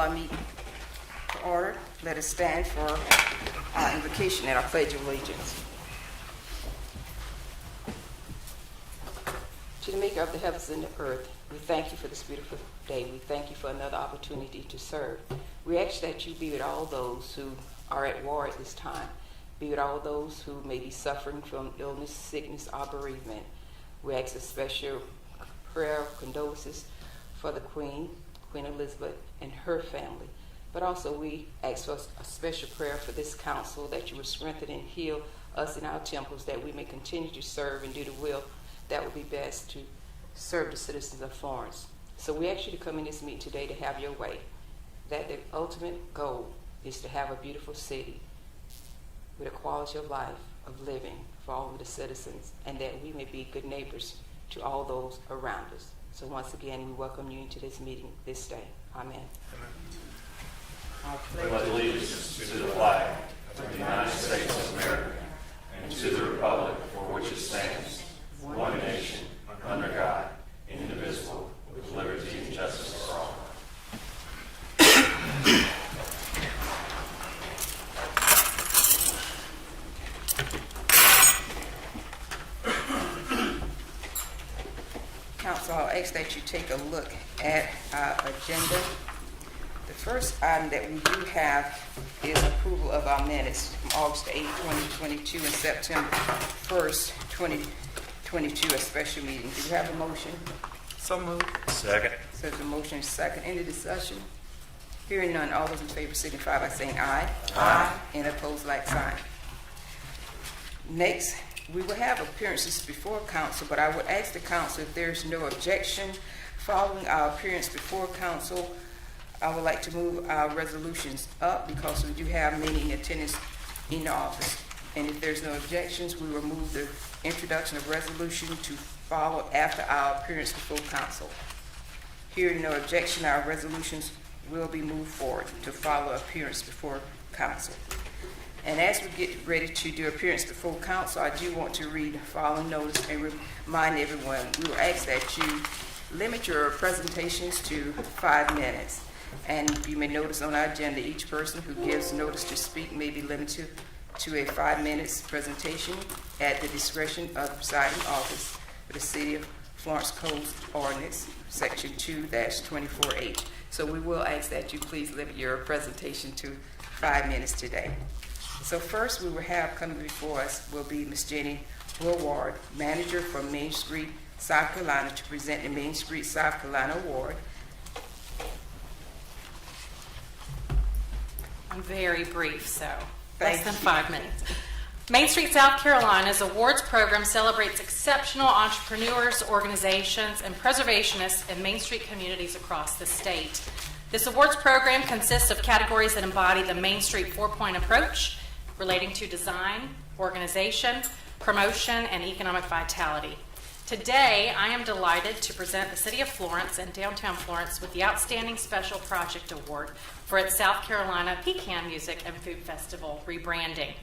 our meeting to order. Let us stand for our invocation and our pledge of allegiance. To the maker of the heavens and the earth, we thank you for this beautiful day. We thank you for another opportunity to serve. We ask that you be with all those who are at war at this time. Be with all those who may be suffering from illness, sickness, or bereavement. We ask a special prayer of condolences for the Queen Elizabeth, and her family. But also we ask for a special prayer for this council, that you will strengthen and heal us in our temples, that we may continue to serve and do the will that would be best to serve the citizens of Florence. So we ask you to come in this meeting today to have your way, that the ultimate goal is to have a beautiful city with a quality of life, of living for all of the citizens, and that we may be good neighbors to all those around us. So once again, we welcome you into this meeting this day. Amen. I pledge allegiance to the flag of the United States of America and to the republic for which it stands, one nation, under God, indivisible, with liberty and justice for all. Council, I'll ask that you take a look at our agenda. The first item that we do have is approval of our minutes from August 8, 2022 and September 1st, 2022, a special meeting. Do you have a motion? So moved. Second. So the motion is second. Any discussion? Hearing none, all those in favor signify by saying aye. Aye. And opposed, like sign. Next, we will have appearances before council, but I would ask the council if there's no objection following our appearance before council. I would like to move our resolutions up because we do have many in attendance in the office. And if there's no objections, we will move the introduction of resolution to follow after our appearance before council. Hearing no objection, our resolutions will be moved forward to follow appearance before council. And as we get ready to do appearance before council, I do want to read the following notice and remind everyone, we will ask that you limit your presentations to 5 minutes. And you may notice on our agenda, each person who gives notice to speak may be limited to a 5 minutes presentation at the discretion of the presiding office for the City of Florence Code Ordinance, Section 2-24H. So we will ask that you please limit your presentation to 5 minutes today. So first we will have coming before us will be Ms. Jenny Woolward, Manager from Main Street, South Carolina, to present the Main Street, South Carolina Award. I'm very brief, so Thank less than you. 5 minutes. Main Street, South Carolina's awards program celebrates exceptional entrepreneurs, organizations, and preservationists in Main Street communities across the state. This awards program consists of categories that embody the Main Street 4-point approach relating to design, organization, promotion, and economic vitality. Today, I am delighted to present the City of Florence and Downtown Florence with the Outstanding Special Project Award for its South Carolina Pecan Music and Food Festival rebranding.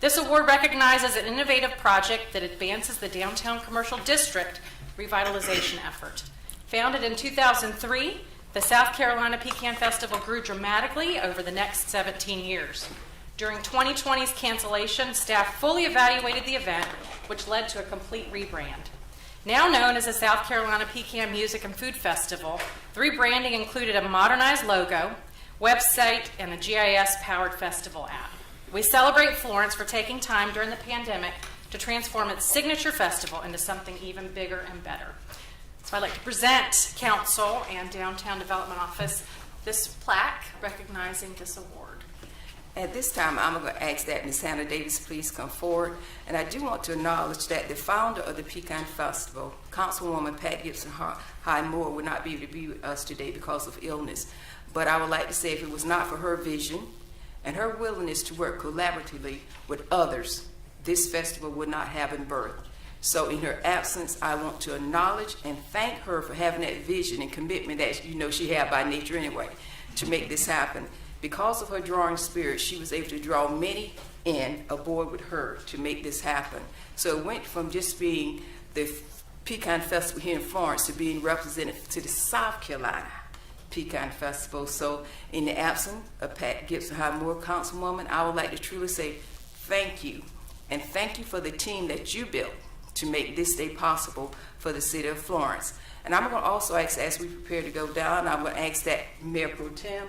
This award recognizes an innovative project that advances the downtown commercial district revitalization effort. Founded in 2003, the South Carolina Pecan Festival grew dramatically over the next 17 years. During 2020's cancellation, staff fully evaluated the event, which led to a complete rebrand. Now known as the South Carolina Pecan Music and Food Festival, the rebranding included a modernized logo, website, and a GIS-powered festival app. We celebrate Florence for taking time during the pandemic to transform its signature festival into something even bigger and better. So I'd like to present Council and Downtown Development Office this plaque recognizing this award. At this time, I'm going to ask that Ms. Hannah Davis please come forward. And I do want to acknowledge that the founder of the Pecan Festival, Councilwoman Pat Gibson High Moore, would not be able to be with us today because of illness. But I would like to say if it was not for her vision and her willingness to work collaboratively with others, this festival would not have been birthed. So in her absence, I want to acknowledge and thank her for having that vision and commitment that you know she had by nature anyway to make this happen. Because of her drawing spirit, she was able to draw many in aboard with her to make this happen. So it went from just being the Pecan Festival here in Florence to being represented to the South Carolina Pecan Festival. So in the absence of Pat Gibson High Moore Councilwoman, I would like to truly say thank you. And thank you for the team that you built to make this day possible for the city of Florence. And I'm going to also ask, as we prepare to go down, I'm going to ask that Mayor Pro Tem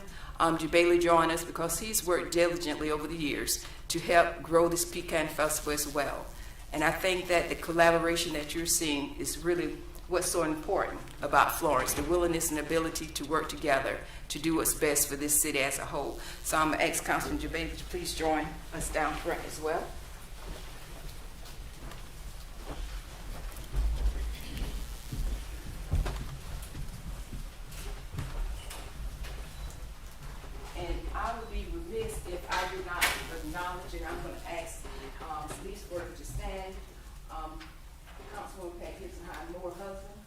Bailey join us, because he's worked diligently over the years to help grow this Pecan Festival as well. And I think that the collaboration that you're seeing is really what's so important about Florence, the willingness and ability to work together to do what's best for this city as a whole. So I'm going to ask Councilman Bailey to please join us down front as well. And I would be remiss if I do not acknowledge, and I'm going to ask Lisa Worker to stand. Councilwoman Pat Gibson High Moore husband.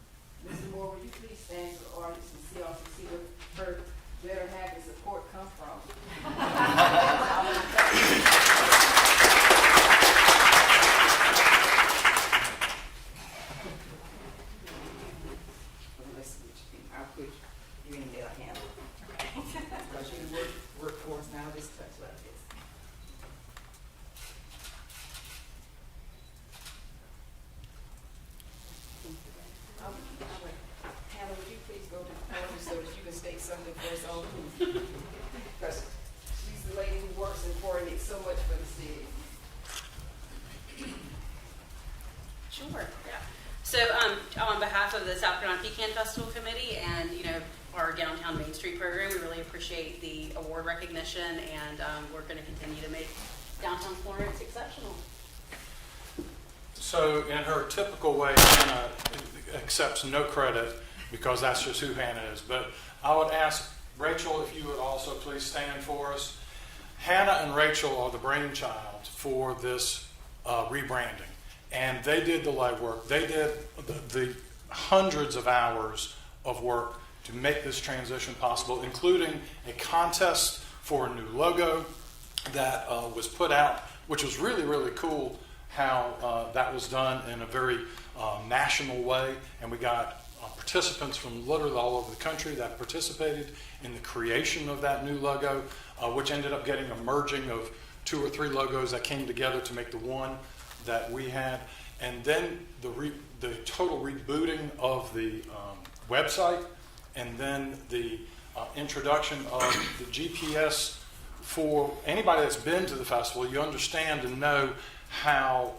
Mr. Moore, would you please stand for the audience and see where her better half and support come from? I'll put you in their hand. Because you work for us now, just touch like this. Hannah, would you please go to the podium so that you can state something for us all, please? Because she's the lady who works and coordinates so much for the city. Sure. Yeah. So, on behalf of the South Carolina Pecan Festival Committee and our downtown Main Street program, we really appreciate the award recognition, and we're going to continue to make downtown Florence exceptional. So, in her typical way, Hannah accepts no credit because that's just who Hannah is. But I would ask Rachel if you would also please stand for us. Hannah and Rachel are the brainchild for this rebranding. And they did the legwork. They did the hundreds of hours of work to make this transition possible, including a contest for a new logo that was put out, which was really, really cool how that was done in a very national way. And we got participants from literally all over the country that participated in the creation of that new logo, which ended up getting a merging of 2 or 3 logos that came together to make the one that we had. And then the total rebooting of the website, and then the introduction of the GPS. For anybody that's been to the festival, you understand and know how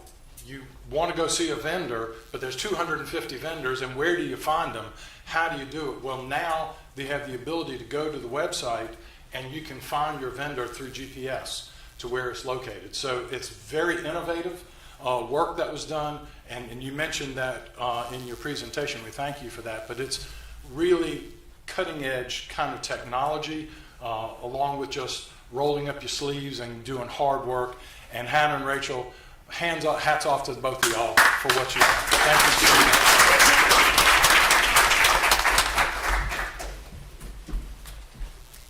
you want to go see a vendor, but there's 250 vendors, and where do you find them? How do you do it? Well, now they have the ability to go to the website and you can find your vendor through GPS to where it's located. So it's very innovative work that was done, and you mentioned that in your presentation. We thank you for that, but it's really cutting edge kind of technology, along with just rolling up your sleeves and doing hard work. And Hannah and Rachel, hats off to both of y'all for what you've done. Thank you so much.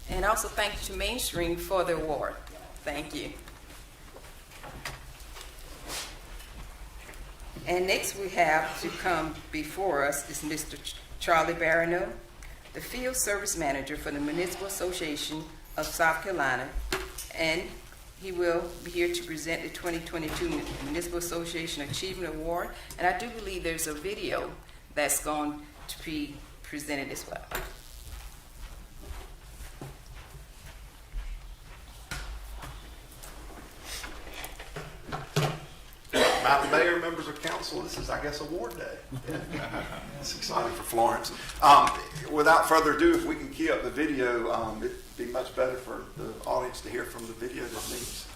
And also thank you to Mainstream for the award. Thank you. And next we have to come before us is Mr. Charlie Barano, the Field Service Manager for the Municipal Association of South Carolina, and he will be here to present the 2022 Municipal Association Achievement Award. And I do believe there's a video that's going to be presented as well. Madam Mayor, members of council, this is, I guess, award day. It's exciting for Florence. Without further ado, if we can key up the video, it'd be much better for the audience to hear from the video this means.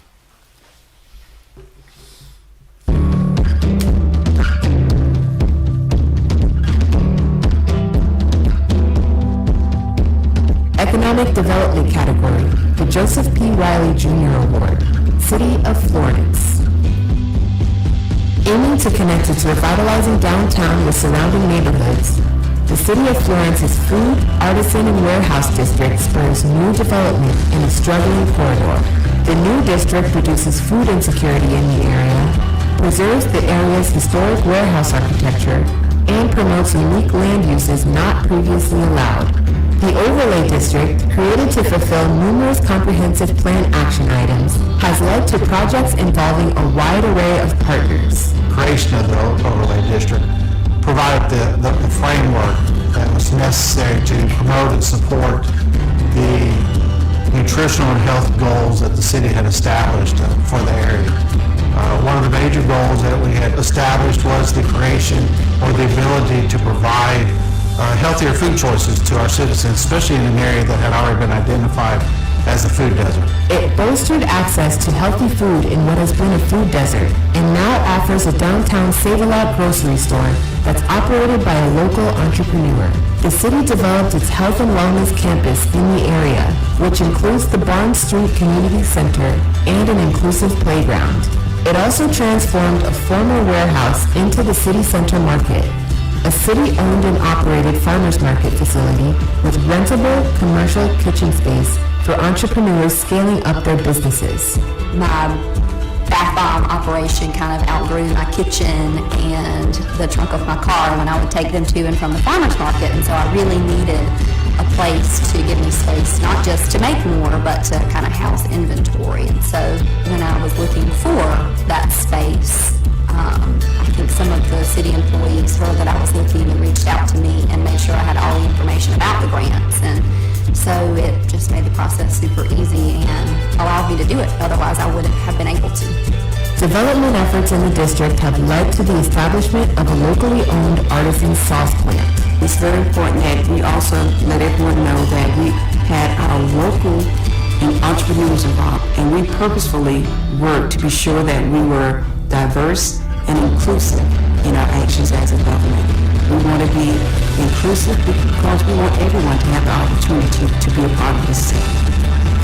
Economic Development category, the Joseph P. Riley Jr. Award, City of Florence. Aiming to connect its revitalizing downtown with surrounding neighborhoods, the City of Florence's food, artisan, and warehouse district spurs new development in a struggling corridor. The new district reduces food insecurity in the area, preserves the area's historic warehouse architecture, and promotes unique land uses not previously allowed. The Overlay District, created to fulfill numerous comprehensive plan action items, has led to projects involving a wide array of partners. Creation of the Overlay District provided the framework that was necessary to promote and support the nutritional and health goals that the city had established for the area. One of the major goals that we had established was the creation or the ability to provide healthier food choices to our citizens, especially in an area that had already been identified as a food desert. It bolstered access to healthy food in what has been a food desert, and now offers a downtown Save-A-Lot grocery store that's operated by a local entrepreneur. The city developed its health and wellness campus in the area, which includes the Barnes Street Community Center and an inclusive playground. It also transformed a former warehouse into the city center market, a city-owned and operated farmers market facility with rentable commercial kitchen space for entrepreneurs scaling up their businesses. My bath bomb operation kind of outgrew my kitchen and the trunk of my car when I would take them to and from the farmers market, and so I really needed a place to give me space, not just to make more, but to kind of house inventory. And so when I was looking for that space, I think some of the city employees heard that I was looking and reached out to me and made sure I had all the information about the grants. And so it just made the process super easy and allowed me to do it. Otherwise, I wouldn't have been able to. Development efforts in the district have led to the establishment of a locally owned artisan sauce plant. It's very important that we also let everyone know that we had our local entrepreneurs involved, and we purposefully worked to be sure that we were diverse and inclusive in our actions as a government. We want to be inclusive because we want everyone to have the opportunity to be a part of this city.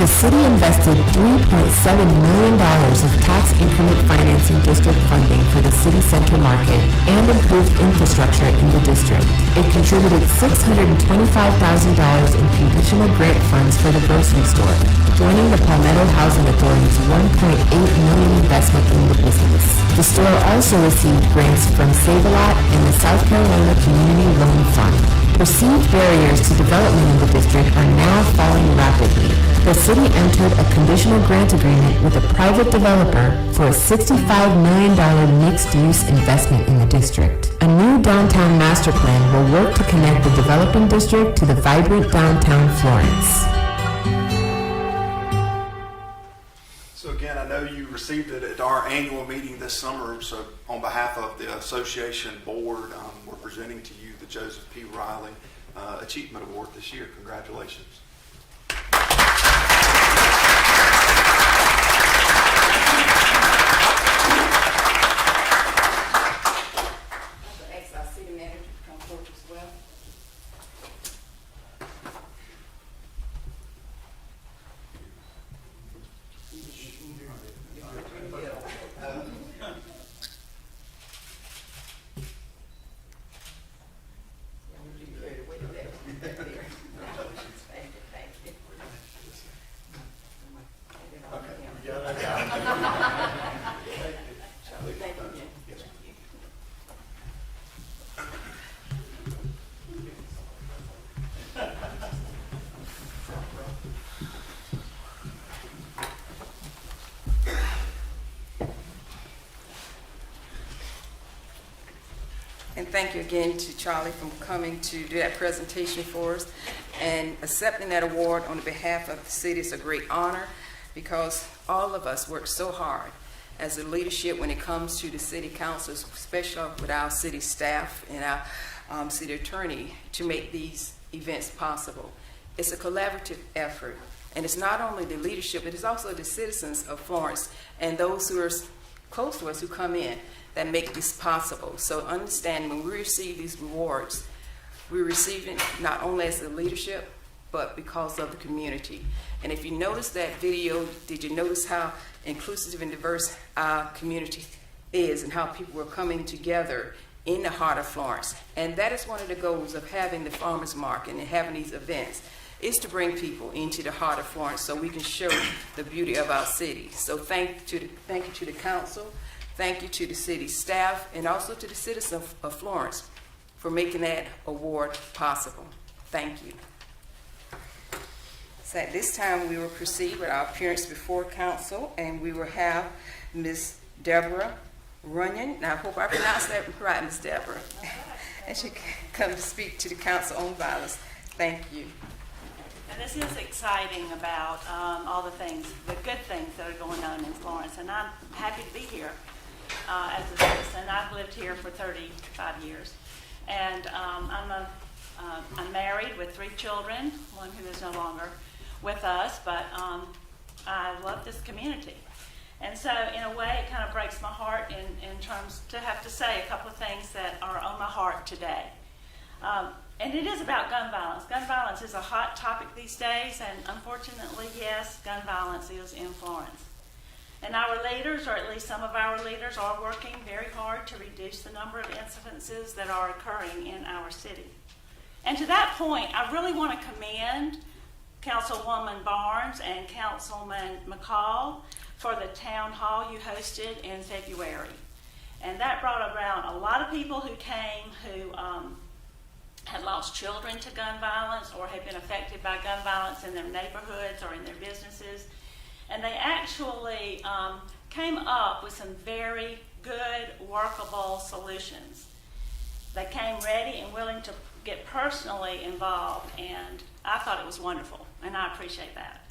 The city invested $3.7 million of tax increment financing district funding for the city center market and improved infrastructure in the district. It contributed $625,000 in conditional grant funds for the grocery store, joining the Palmetto Housing Authority's $1.8 million investment in the business. The store also received grants from Save-A-Lot and the South Carolina Community Loan Fund. Perceived barriers to development in the district are now falling rapidly. The city entered a conditional grant agreement with a private developer for a $65 million mixed-use investment in the district. A new downtown master plan will work to connect the developing district to the vibrant downtown Florence. So again, I know you received it at our annual meeting this summer, so on behalf of the association board, we're presenting to you the Joseph P. Riley Achievement Award this year. Congratulations. And thank you again to Charlie for coming to do that presentation for us. And accepting that award on behalf of the city is a great honor, because all of us work so hard as a leadership when it comes to the city councils, especially with our city staff and our city attorney, to make these events possible. It's a collaborative effort, and it's not only the leadership, but it's also the citizens of Florence and those who are close to us who come in that make this possible. So understand, when we receive these rewards, we receive it not only as the leadership, but because of the community. And if you notice that video, did you notice how inclusive and diverse our community is and how people were coming together in the heart of Florence? And that is one of the goals of having the farmers market and having these events, is to bring people into the heart of Florence so we can show the beauty of our city. So thank you to the council, thank you to the city staff, and also to the citizens of Florence for making that award possible. Thank you. So at this time, we will proceed with our appearance before council, and we will have Ms. Deborah Runyon. Now, I hope I pronounced that right, Ms. Deborah. And she come to speak to the council on violence. Thank you. And this is exciting about all the things, the good things that are going on in Florence, and I'm happy to be here as a citizen. I've lived here for 35 years, and I'm married with 3 children, one who is no longer with us, but I love this community. And so in a way, it kind of breaks my heart in terms to have to say a couple of things that are on my heart today. And it is about gun violence. Gun violence is a hot topic these days, and unfortunately, yes, gun violence is in Florence. And our leaders, or at least some of our leaders, are working very hard to reduce the number of incidences that are occurring in our city. And to that point, I really want to commend Councilwoman Barnes and Councilman McCall for the town hall you hosted in February. And that brought around a lot of people who came who had lost children to gun violence or had been affected by gun violence in their neighborhoods or in their businesses. And they actually came up with some very good, workable solutions. They came ready and willing to get personally involved, and I thought it was wonderful, and I appreciate that.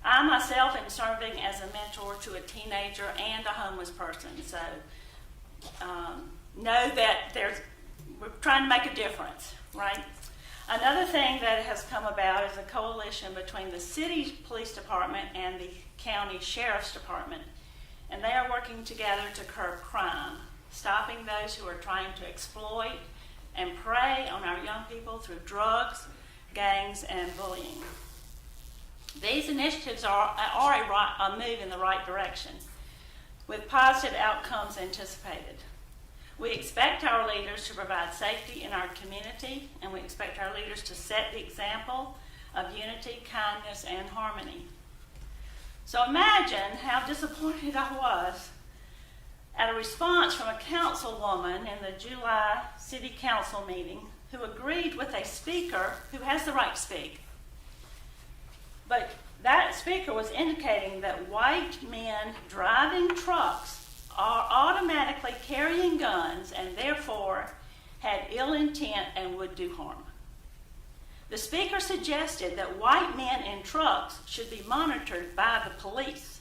I myself am serving as a mentor to a teenager and a homeless person, so know that we're trying to make a difference, right? Another thing that has come about is a coalition between the city police department and the county sheriff's department, and they are working together to curb crime, stopping those who are trying to exploit and prey on our young people through drugs, gangs, and bullying. These initiatives are a move in the right direction, with positive outcomes anticipated. We expect our leaders to provide safety in our community, and we expect our leaders to set the example of unity, kindness, and harmony. So imagine how disappointed I was at a response from a councilwoman in the July City Council meeting who agreed with a speaker who has the right to speak. But that speaker was indicating that white men driving trucks are automatically carrying guns and therefore had ill intent and would do harm. The speaker suggested that white men in trucks should be monitored by the police.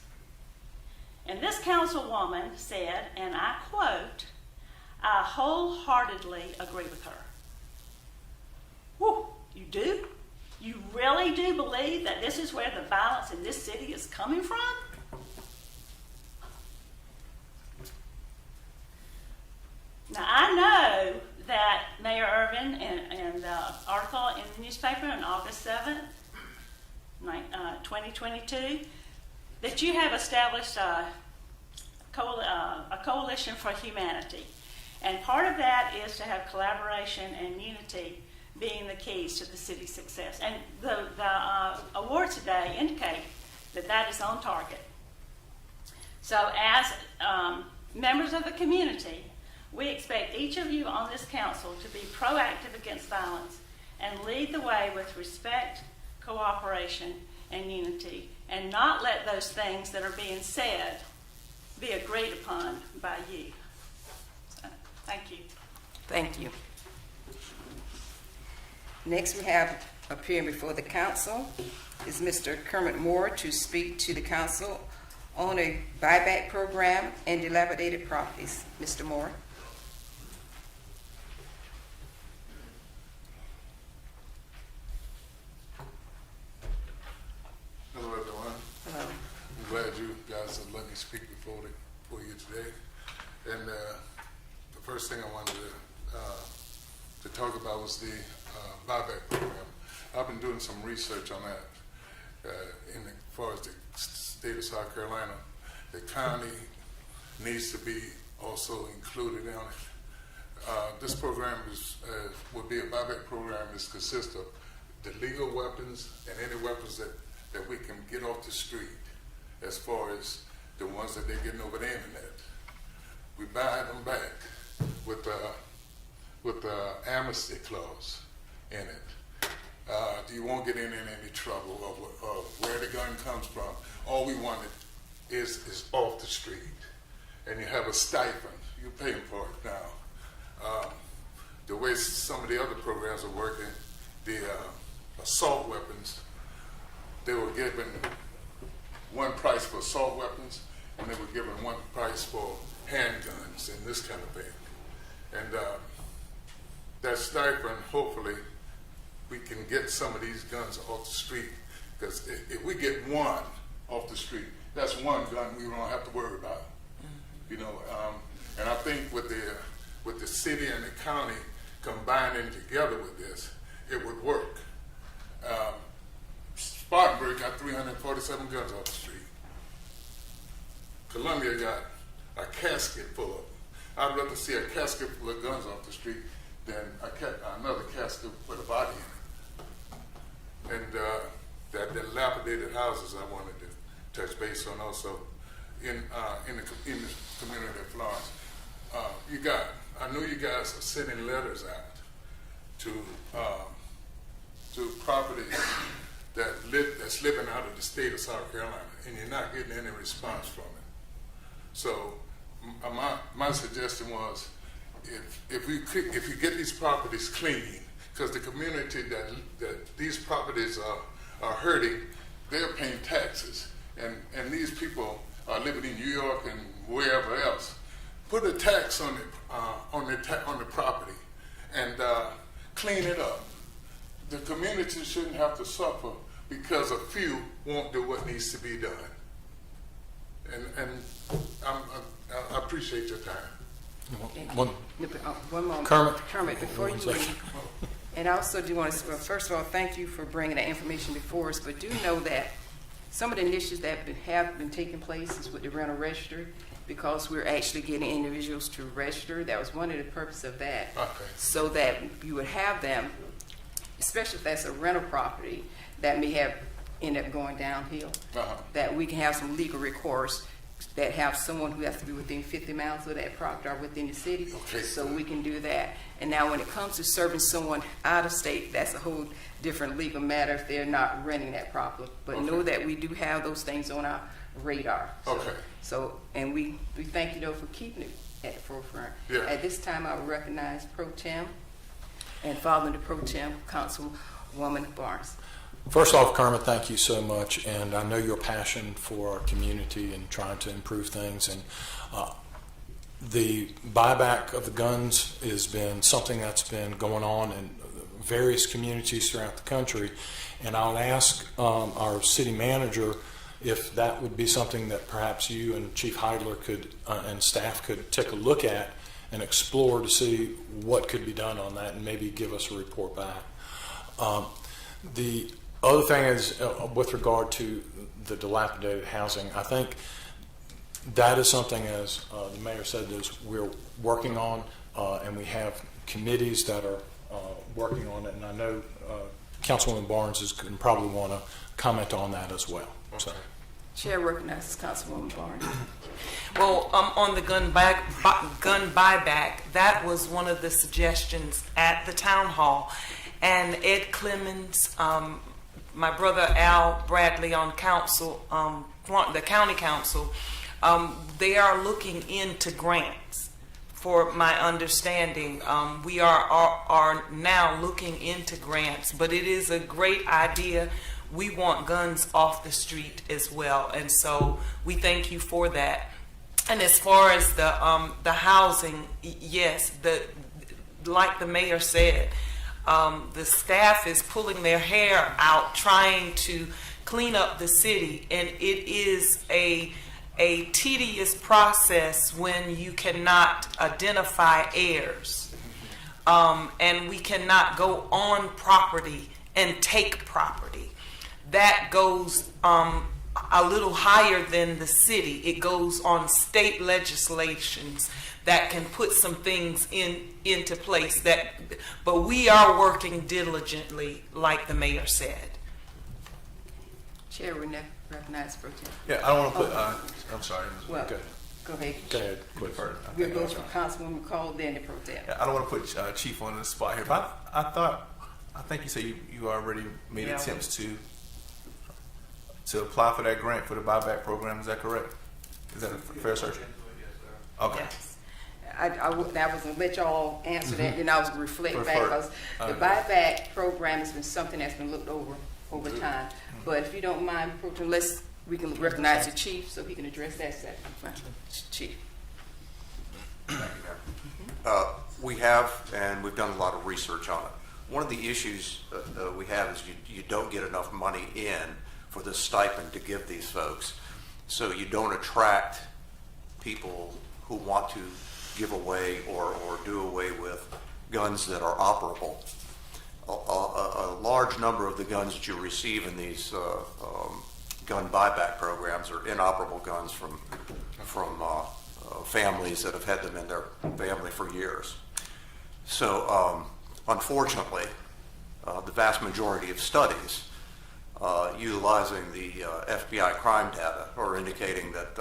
And this councilwoman said, and I quote, "I wholeheartedly agree with her." Whew, you do? You really do believe that this is where the violence in this city is coming from? Now, I know that Mayor Irvin, in the article in the newspaper on August 7th, 2022, that you have established a coalition for humanity. And part of that is to have collaboration and unity being the keys to the city's success. And the awards today indicate that that is on target. So as members of the community, we expect each of you on this council to be proactive against violence and lead the way with respect, cooperation, and unity, and not let those things that are being said be agreed upon by you. So, thank you. Thank you. Next, we have appearing before the council is Mr. Kermit Moore to speak to the council on a buyback program and dilapidated properties. Mr. Moore. Hello, everyone. Hello. I'm glad you guys have let me speak before you today. And the first thing I wanted to talk about was the buyback program. I've been doing some research on that. As far as the state of South Carolina, the county needs to be also included in it. This program would be a buyback program that consists of the legal weapons and any weapons that we can get off the street, as far as the ones that they're getting over the internet. We buy them back with the amnesty clause in it. You won't get in any trouble of where the gun comes from. All we want is off the street. And you have a stipend. You're paying for it now. The way some of the other programs are working, the assault weapons, they were given one price for assault weapons, and they were given one price for handguns and this kind of thing. And that stipend, hopefully, we can get some of these guns off the street, because if we get one off the street, that's one gun we don't have to worry about. You know, and I think with the city and the county combining together with this, it would work. Spartanburg got 347 guns off the street. Columbia got a casket full of them. I'd rather see a casket full of guns off the street than another casket with a body in it. And that dilapidated houses I wanted to touch base on also in the community of Florence. I know you guys are sending letters out to properties that's living out of the state of South Carolina, and you're not getting any response from it. So my suggestion was, if you get these properties clean, because the community that these properties are hurting, they're paying taxes, and these people are living in New York and wherever else. Put a tax on the property and clean it up. The community shouldn't have to suffer because a few won't do what needs to be done. And I appreciate your time. One moment. Kermit, before you leave. And I also do want to, well, first of all, thank you for bringing that information before us, but do know that some of the initiatives that have been taking place is with the rental registry, because we're actually getting individuals to register. That was one of the purposes of that. Okay. So that you would have them, especially if that's a rental property that may have end up going downhill, that we can have some legal recourse that have someone who has to be within 50 miles of that property or within the city. Okay. So we can do that. And now when it comes to serving someone out of state, that's a whole different legal matter if they're not renting that property. But know that we do have those things on our radar. So and we thank you though for keeping it at the forefront. Yeah. At this time I will recognize Pro Tem, and following the Pro Tem, Councilwoman Barnes. First off, Kermit, thank you so much, and I know your passion for our community and trying to improve things. And the buyback of the guns has been something that's been going on in various communities throughout the country. And I would ask our city manager if that would be something that perhaps you and Chief Heidler could and staff could take a look at and explore to see what could be done on that, and maybe give us a report back. The other thing is with regard to the dilapidated housing, I think that is something, as the mayor said, we're working on, and we have committees that are working on it, and I know Councilwoman Barnes is going to probably want to comment on that as well. So. Chair recognizes Councilwoman Barnes. Well, on the gun buyback, that was one of the suggestions at the town hall. And Ed Clemens, my brother Al Bradley on council, the county council, they are looking into grants. For my understanding, we are now looking into grants, but it is a great idea. We want guns off the street as well, and so we thank you for that. And as far as the housing, yes, like the mayor said, the staff is pulling their hair out trying to clean up the city, and it is a tedious process when you cannot identify heirs, and we cannot go on property and take property. That goes a little higher than the city. It goes on state legislations that can put some things into place. But we are working diligently, like the mayor said. Chair, we recognize Pro Tem. Yeah, I don't want to put. I'm sorry. Well, go ahead. Go ahead. Quick. We'll go from Councilwoman Cole, then to Pro Tem. I don't want to put Chief on the spot here, but I thought I think you said you already made attempts to apply for that grant for the buyback program. Is that correct? Is that a fair assertion? Okay. I was going to let y'all answer that, and I was going to reflect back, because the Okay. buyback program has been something that's been looked over time. But if you don't mind, we can recognize the chief so he can address that second. Chief. Thank you, Mayor. We have, and we've done a lot of research on it. One of the issues we have is you don't get enough money in for the stipend to give these folks. So you don't attract people who want to give away or do away with guns that are operable. A large number of the guns that you receive in these gun buyback programs are inoperable guns from families that have had them in their family for years. So unfortunately, the vast majority of studies utilizing the FBI crime data are indicating that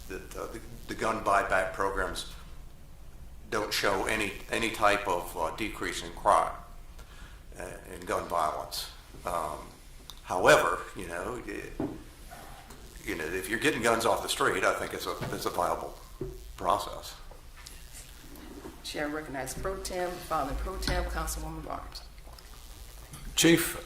the gun buyback programs don't show any type of decrease in crime and gun violence. However, if you're getting guns off the street, I think it's a viable process. Chair recognizes Pro Tem, following Pro Tem, Councilwoman Barnes. Chief,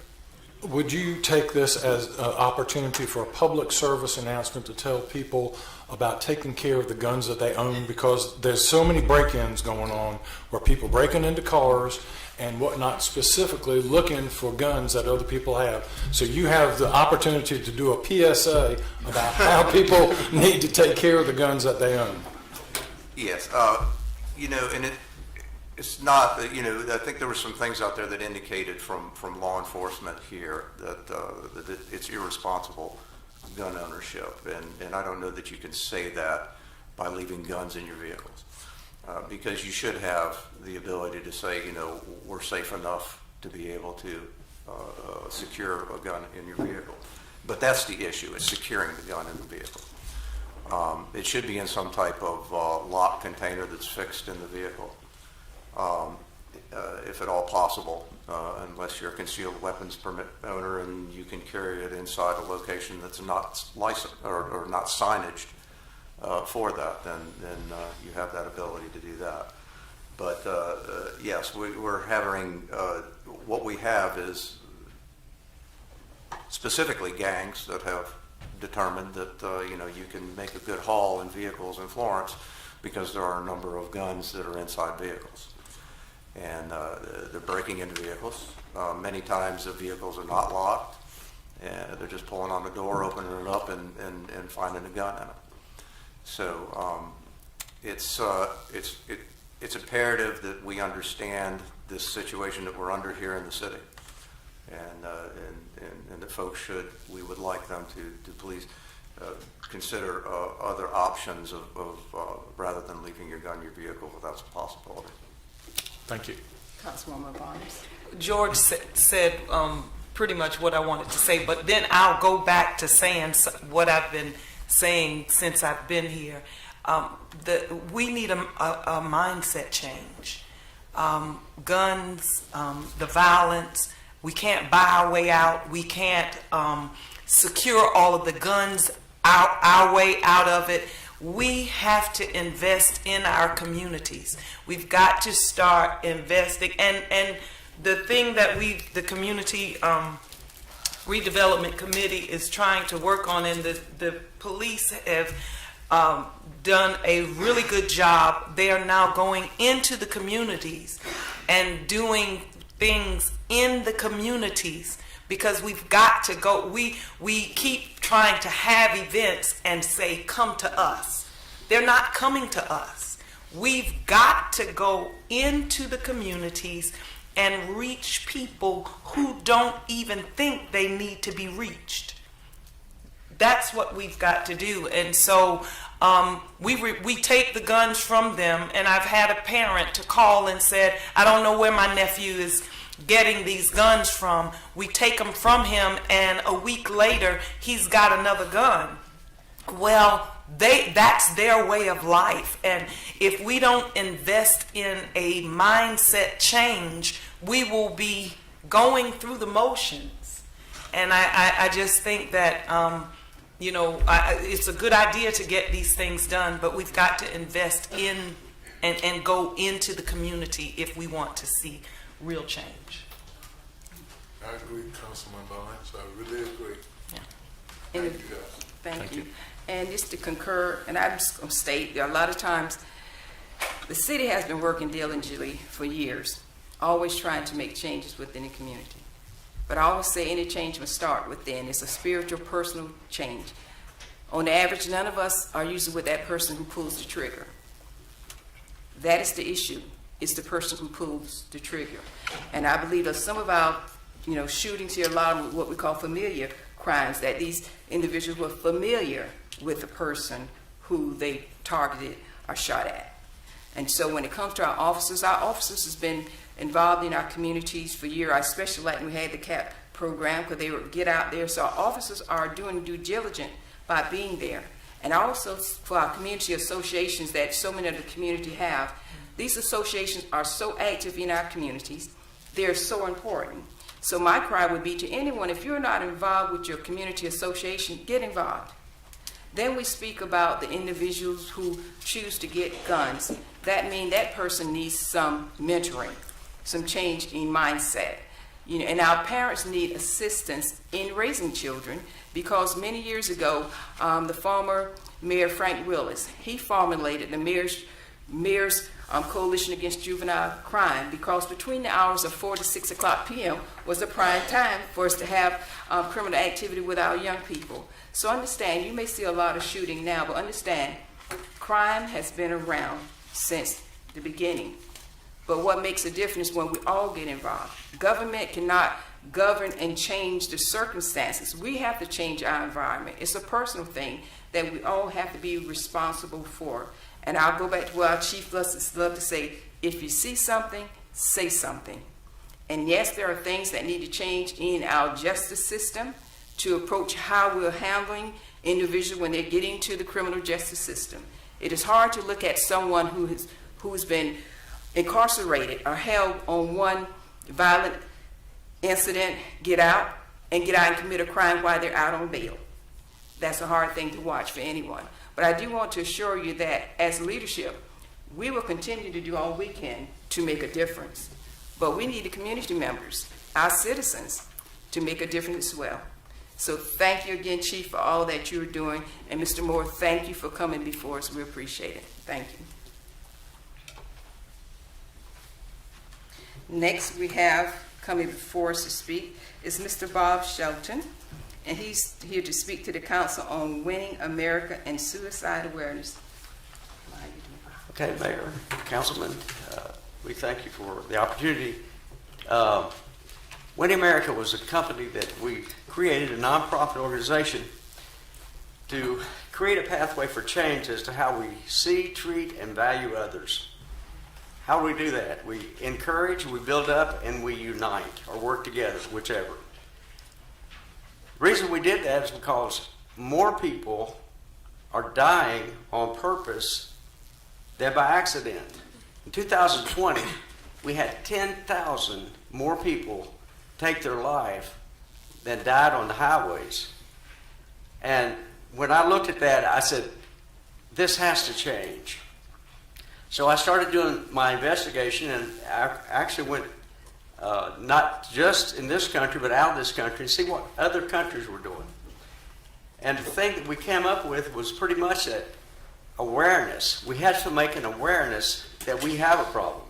would you take this as an opportunity for a public service announcement to tell people about taking care of the guns that they own? Because there's so many break-ins going on where people breaking into cars and whatnot, specifically looking for guns that other people have. So you have the opportunity to do a PSA about how people need to take care of the guns that they own. Yes, and it's not, I think there were some things out there that indicated from law enforcement here that it's irresponsible gun ownership, and I don't know that you can say that by leaving guns in your vehicles, because you should have the ability to say, we're safe enough to be able to secure a gun in your vehicle. But that's the issue, is securing the gun in the vehicle. It should be in some type of lock container that's fixed in the vehicle, if at all possible, unless you're a concealed weapons permit owner and you can carry it inside a location that's not licensed or not signaged for that, then you have that ability to do that. But yes, we're having, what we have is specifically gangs that have determined that you can make a good haul in vehicles in Florence because there are a number of guns that are inside vehicles, and they're breaking into vehicles. Many times the vehicles are not locked, and they're just pulling on the door, opening it up, and finding a gun in it. So it's imperative that we understand this situation that we're under here in the city, and that folks we would like them to please consider other options of rather than leaving your gun in your vehicle if that's a possibility. Thank you. Councilwoman Barnes. George said pretty much what I wanted to say, but then I'll go back to saying what I've been saying since I've been here. We need a mindset change. Guns, the violence, we can't buy our way out. We can't secure all of the guns our way out of it. We have to invest in our communities. We've got to start investing. And the thing that the community redevelopment committee is trying to work on, and the police have done a really good job. They are now going into the communities and doing things in the communities, because we've got to go. We keep trying to have events and say, come to us. They're not coming to us. We've got to go into the communities and reach people who don't even think they need to be reached. That's what we've got to do. And so we take the guns from them, and I've had a parent to call and said, I don't know where my nephew is getting these guns from. We take them from him, and a week later he's got another gun. Well, that's their way of life, and if we don't invest in a mindset change, we will be going through the motions. And I just think that, it's a good idea to get these things done, but we've got to invest in and go into the community if we want to see real change. I agree, Councilman Barnes. I really agree. Yeah. Thank you, guys. Thank you. And just to concur, and I'm just going to state, a lot of times, the city has been working diligently for years, always trying to make changes within the community. But I always say any change must start within. It's a spiritual, personal change. On average, none of us are usually with that person who pulls the trigger. That is the issue. It's the person who pulls the trigger. And I believe that some of our, shootings here, a lot of what we call familiar crimes, that these individuals were familiar with the person who they targeted or shot at. And so when it comes to our officers has been involved in our communities for years. I especially like when we had the CAP program because they would get out there. So our officers are doing due diligence by being there. And also for our community associations that so many of the community have, these associations are so active in our communities. They're so important. So my cry would be to anyone, if you're not involved with your community association, get involved. Then we speak about the individuals who choose to get guns. That means that person needs some mentoring, some change in mindset. And our parents need assistance in raising children because many years ago, the former Mayor Frank Willis, he formulated the Mayor's Coalition Against Juvenile Crime because between the hours of 4 to 6 o'clock p.m. was the prime time for us to have criminal activity with our young people. So understand, you may see a lot of shooting now, but understand, crime has been around since the beginning. But what makes a difference is when we all get involved. Government cannot govern and change the circumstances. We have to change our environment. It's a personal thing that we all have to be responsible for. And I'll go back to what our chief love to say, if you see something, say something. And yes, there are things that need to change in our justice system to approach how we're handling individuals when they're getting to the criminal justice system. It is hard to look at someone who's been incarcerated or held on one violent incident, get out and commit a crime while they're out on bail. That's a hard thing to watch for anyone. But I do want to assure you that as leadership, we will continue to do all we can to make a difference. But we need the community members, our citizens, to make a difference as well. So thank you again, Chief, for all that you're doing. And Mr. Moore, thank you for coming before us. We appreciate it. Thank you. Next, we have coming before us to speak is Mr. Bob Shelton, and he's here to speak to the council on Winning America and Suicide Awareness. Okay, Mayor, Councilman, we thank you for the opportunity. Winning America was a company that we created, a nonprofit organization, to create a pathway for change as to how we see, treat, and value others. How do we do that? We encourage, we build up, and we unite or work together, whichever. The reason we did that is because more people are dying on purpose than by accident. In 2020, we had 10,000 more people take their life than died on the highways. And when I looked at that, I said, this has to change. So I started doing my investigation, and I actually went not just in this country, but out of this country, and see what other countries were doing. And the thing that we came up with was pretty much that awareness. We had to make an awareness that we have a problem.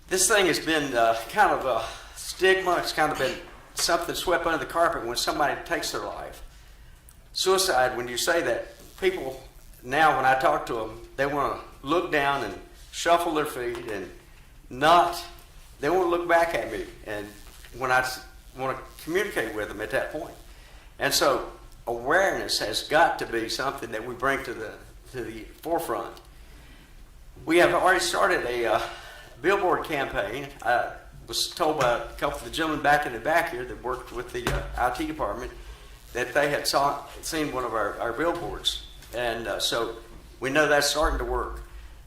This thing has been kind of a stigma. It's kind of been something swept under the carpet when somebody takes their life. Suicide, when you say that, people now, when I talk to them, they want to look down and shuffle their feet and they won't look back at me. And when I want to communicate with them at that point. And so awareness has got to be something that we bring to the forefront. We have already started a Billboard campaign. I was told by a couple of the gentlemen back in the back here that worked with the IT department that they had seen one of our billboards. And so we know that's starting to work.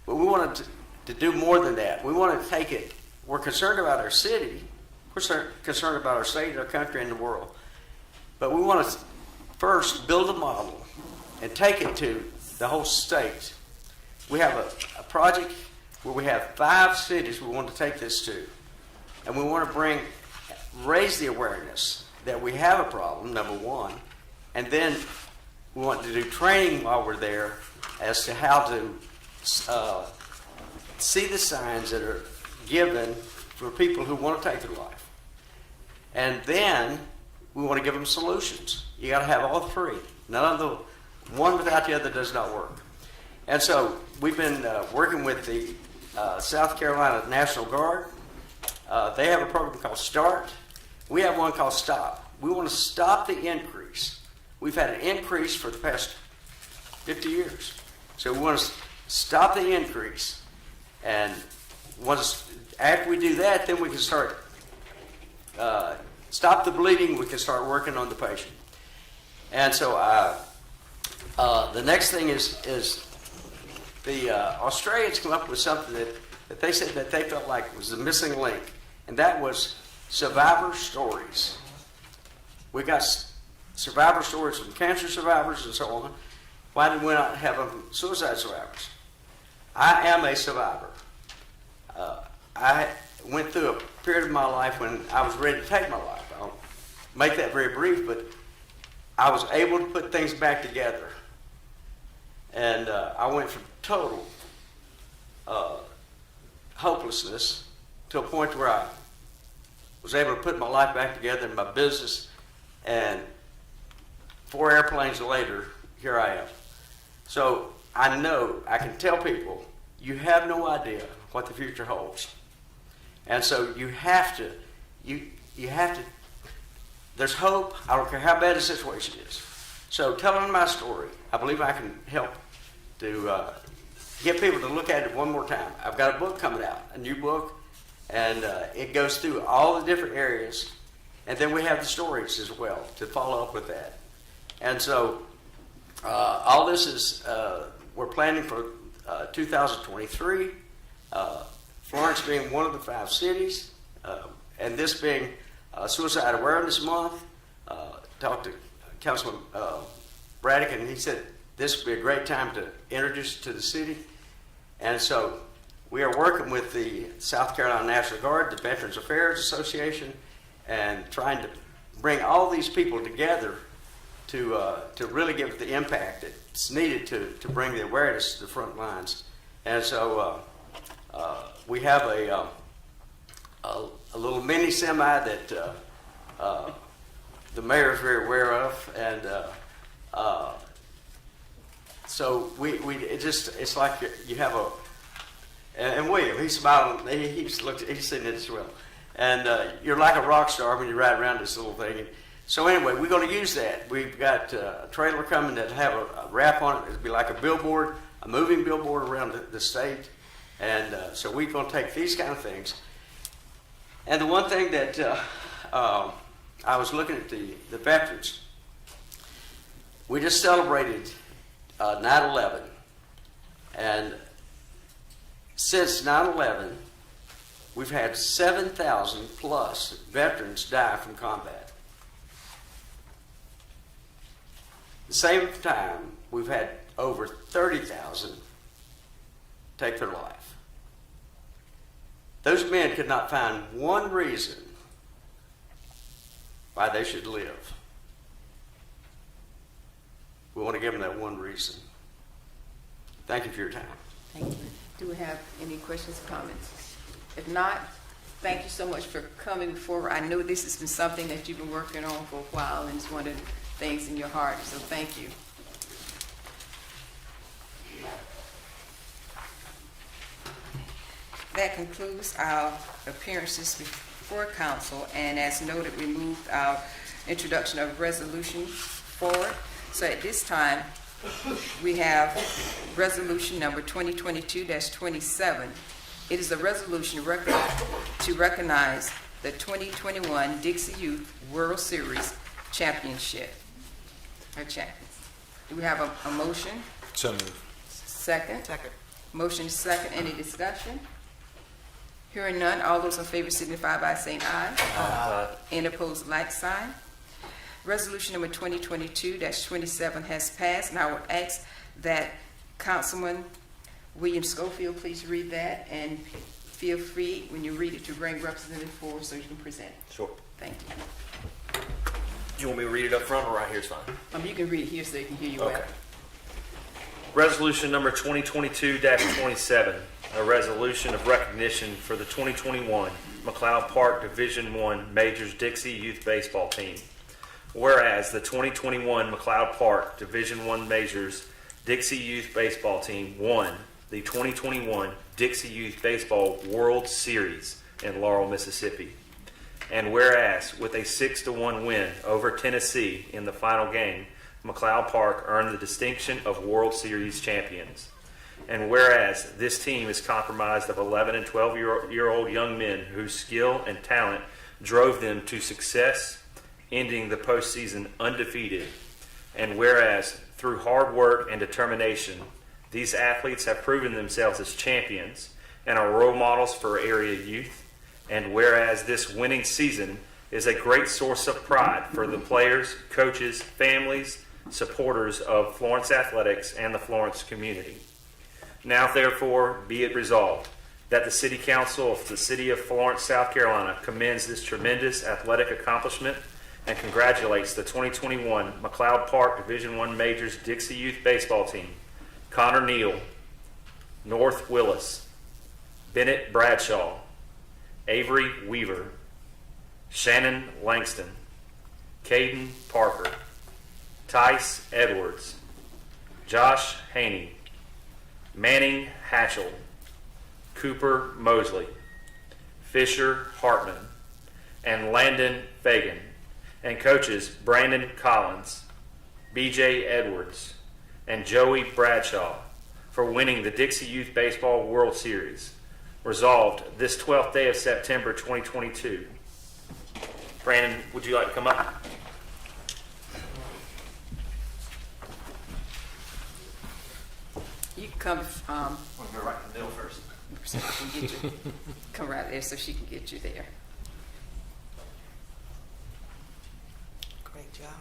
But we wanted to do more than that. We want to take it we're concerned about our city, we're concerned about our state, our country, and the world. But we want to first build a model and take it to the whole state. We have a project where we have 5 cities we want to take this to. And we want to raise the awareness that we have a problem, number one. And then we want to do training while we're there as to how to see the signs that are given for people who want to take their life. And then we want to give them solutions. You got to have all 3. None of the one without the other does not work. And so we've been working with the South Carolina National Guard. They have a program called START. We have one called STOP. We want to stop the increase. We've had an increase for the past 50 years. So we want to stop the increase. And after we do that, then we can start, stop the bleeding, we can start working on the patient. And so the next thing is the Australians come up with something that they said that they felt like was the missing link, and that was survivor stories. We got survivor stories from cancer survivors and so on. Why did we not have them suicide survivors? I am a survivor. I went through a period of my life when I was ready to take my life. I'll make that very brief, but I was able to put things back together. And I went from total hopelessness to a point where I was able to put my life back together in my business, and 4 airplanes later, here I am. So I know, I can tell people, you have no idea what the future holds. And so you have to, there's hope. I don't care how bad the situation is. So telling my story, I believe I can help to get people to look at it one more time. I've got a book coming out, a new book, and it goes through all the different areas. And then we have the stories as well to follow up with that. And so all this is, we're planning for 2023, Florence being one of the 5 cities, and this being Suicide Awareness Month. Talked to Councilman Braddock, and he said this would be a great time to introduce it to the city. And so we are working with the South Carolina National Guard, the Veterans Affairs Association, and trying to bring all these people together to really give it the impact that's needed to bring the awareness to the front lines. And so we have a little mini semi that the mayor is very aware of, and so it's like you have a, and William, he's smiling, he's seen it as well, and you're like a rock star when you ride around this little thing. And so anyway, we're going to use that. We've got a trailer coming that have a wrap on it. It'll be like a billboard, a moving billboard around the state. And so we're going to take these kind of things. And the one thing that I was looking at the veterans. We just celebrated 9/11. And since 9/11, we've had 7,000 plus veterans die from combat. At the same time, we've had over 30,000 take their life. Those men could not find one reason why they should live. We want to give them that one reason. Thank you for your time. Thank you. Do we have any questions or comments? If not, thank you so much for coming forward. I know this has been something that you've been working on for a while, and it's one of the things in your heart, so thank you. That concludes our appearances before council, and as noted, we moved our introduction of resolution forward. So at this time, we have resolution number 2022-27. It is a resolution to recognize the 2021 Dixie Youth World Series Championship. Our champions. Do we have a motion? So moved. Second? Second. Motion second. Any discussion? Hearing none, all those in favor signify by saying aye. Aye. And opposed, like sign. Resolution number 2022-27 has passed, and I would ask that Councilman William Schofield please read that, and feel free when you read it to bring representative forward so you can present. Sure. Thank you. Do you want me to read it up front or right here is fine? You can read it here so they can hear you well. Okay. Resolution number 2022-27, a resolution of recognition for the 2021 McLeod Park Division I Majors Dixie Youth Baseball Team. Whereas the 2021 McLeod Park Division I Majors Dixie Youth Baseball Team won the 2021 Dixie Youth Baseball World Series in Laurel, Mississippi. And whereas with a 6-1 win over Tennessee in the final game, McLeod Park earned the distinction of World Series champions. And whereas this team is comprised of 11 and 12-year-old young men whose skill and talent drove them to success, ending the postseason undefeated. And whereas through hard work and determination, these athletes have proven themselves as champions and are role models for area youth. And whereas this winning season is a great source of pride for the players, coaches, families, supporters of Florence athletics and the Florence community. Now therefore be it resolved that the City Council of the City of Florence, South Carolina commends this tremendous athletic accomplishment and congratulates the 2021 McLeod Park Division I Majors Dixie Youth Baseball Team, Connor Neal, North Willis, Bennett Bradshaw, Avery Weaver, Shannon Langston, Caden Parker, Tice Edwards, Josh Haney, Manning Hatchell, Cooper Mosley, Fisher Hartman, and Landon Fagan, and coaches Brandon Collins, BJ Edwards, and Joey Bradshaw for winning the Dixie Youth Baseball World Series. Resolved this 12th day of September 2022. Brandon, would you like to come up? You can come. I'm going to go right in the middle first. So she can get you, come right there so she can get you there. Great job.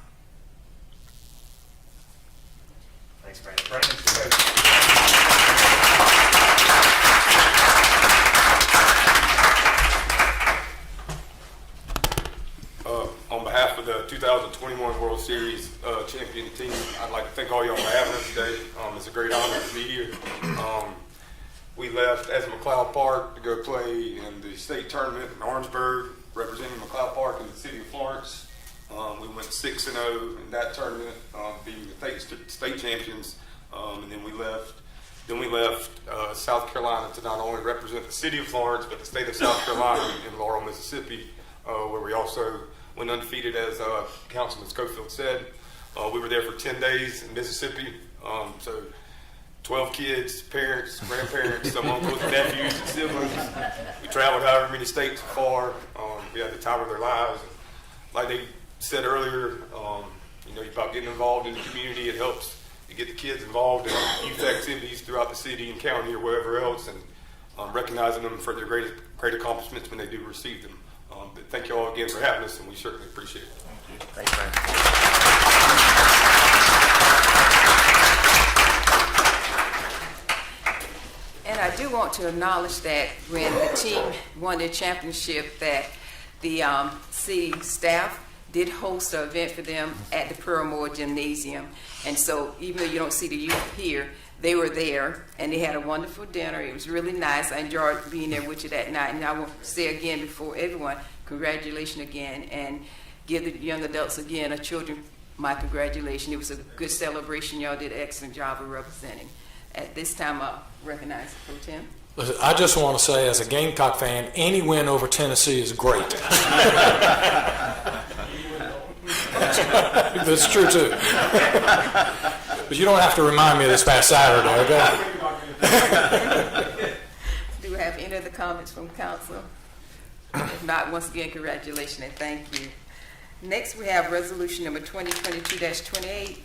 Thanks, Brandon. Brandon's the coach. On behalf of the 2021 World Series champion team, I'd like to thank all y'all for having us today. It's a great honor to be here. We left as McLeod Park to go play in the state tournament in Orangeburg, representing McLeod Park in the city of Florence. We went 6-0 in that tournament, being the state champions, and then we left South Carolina to not only represent the city of Florence, but the state of South Carolina in Laurel, Mississippi, where we also went undefeated, as Councilman Schofield said. We were there for 10 days in Mississippi, so 12 kids, parents, grandparents, some uncles, nephews, and siblings. We traveled however many states far. We had the time of their lives. Like they said earlier, about getting involved in the community. It helps to get the kids involved in youth activities throughout the city and county or wherever else, and recognizing them for their great accomplishments when they do receive them. But thank you all again for having us, and we certainly appreciate it. Thank you. Thanks, Brandon. And I do want to acknowledge that when the team won their championship, that the city staff did host an event for them at the Pearl Moore Gymnasium. And so even though you don't see the youth here, they were there, and they had a wonderful dinner. It was really nice. I enjoyed being there with you that night. And I will say again before everyone, congratulations again, and give the young adults again, or children, my congratulations. It was a good celebration. Y'all did an excellent job of representing. At this time, I'll recognize Pro Tem. Listen, I just want to say, as a Gamecock fan, any win over Tennessee is great. That's true, too. But you don't have to remind me of this past Saturday, okay? Do we have any other comments from council? If not, once again, congratulations and thank you. Next, we have resolution number 2022-28.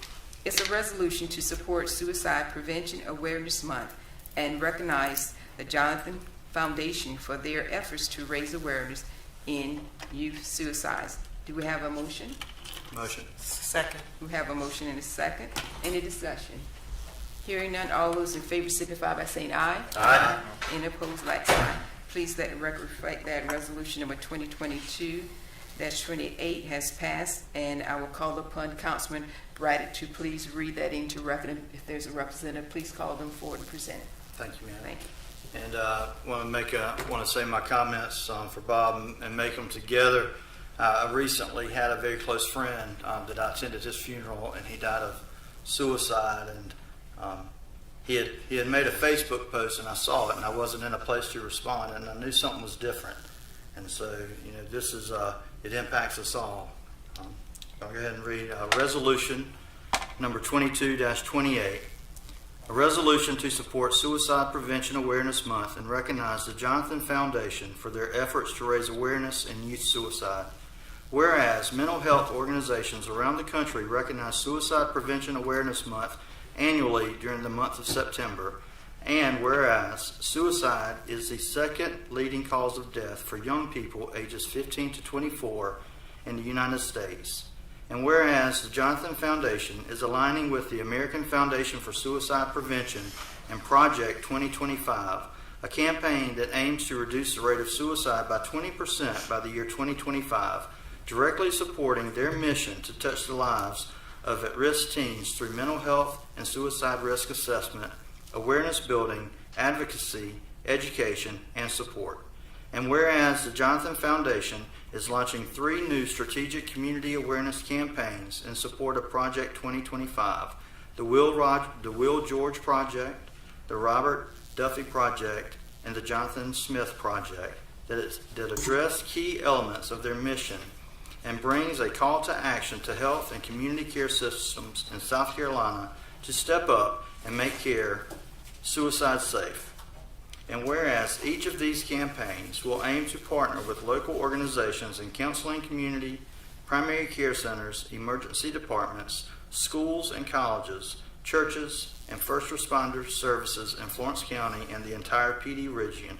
It's a resolution to support Suicide Prevention Awareness Month and recognize the Jonathan Foundation for their efforts to raise awareness in youth suicides. Do we have a motion? Motion. Second. We have a motion and a second. Any discussion? Hearing none, all those in favor signify by saying aye. Aye. Any opposed, like sign. Please let the record reflect that resolution number 2022-28 has passed, and I will call upon Councilman Braddock to please read that into record. If there's a representative, please call them forward and present it. Thank you, ma'am. Thank you. And want to say my comments for Bob and make them together. I recently had a very close friend that I attended his funeral, and he died of suicide. And he had made a Facebook post, and I saw it, and I wasn't in a place to respond, and I knew something was different. And so, this is it impacts us all. I'll go ahead and read resolution number 22-28. A resolution to support Suicide Prevention Awareness Month and recognize the Jonathan Foundation for their efforts to raise awareness in youth suicide. Whereas mental health organizations around the country recognize Suicide Prevention Awareness Month annually during the month of September, and whereas suicide is the second leading cause of death for young people ages 15 to 24 in the United States. And whereas the Jonathan Foundation is aligning with the American Foundation for Suicide Prevention and Project 2025, a campaign that aims to reduce the rate of suicide by 20% by the year 2025, directly supporting their mission to touch the lives of at-risk teens through mental health and suicide risk assessment, awareness building, advocacy, education, and support. And whereas the Jonathan Foundation is launching 3 new strategic community awareness campaigns in support of Project 2025, the Will George Project, the Robert Duffy Project, and the Jonathan Smith Project, that address key elements of their mission and brings a call to action to health and community care systems in South Carolina to step up and make care suicide safe. And whereas each of these campaigns will aim to partner with local organizations in counseling community, primary care centers, emergency departments, schools and colleges, churches, and first responder services in Florence County and the entire PD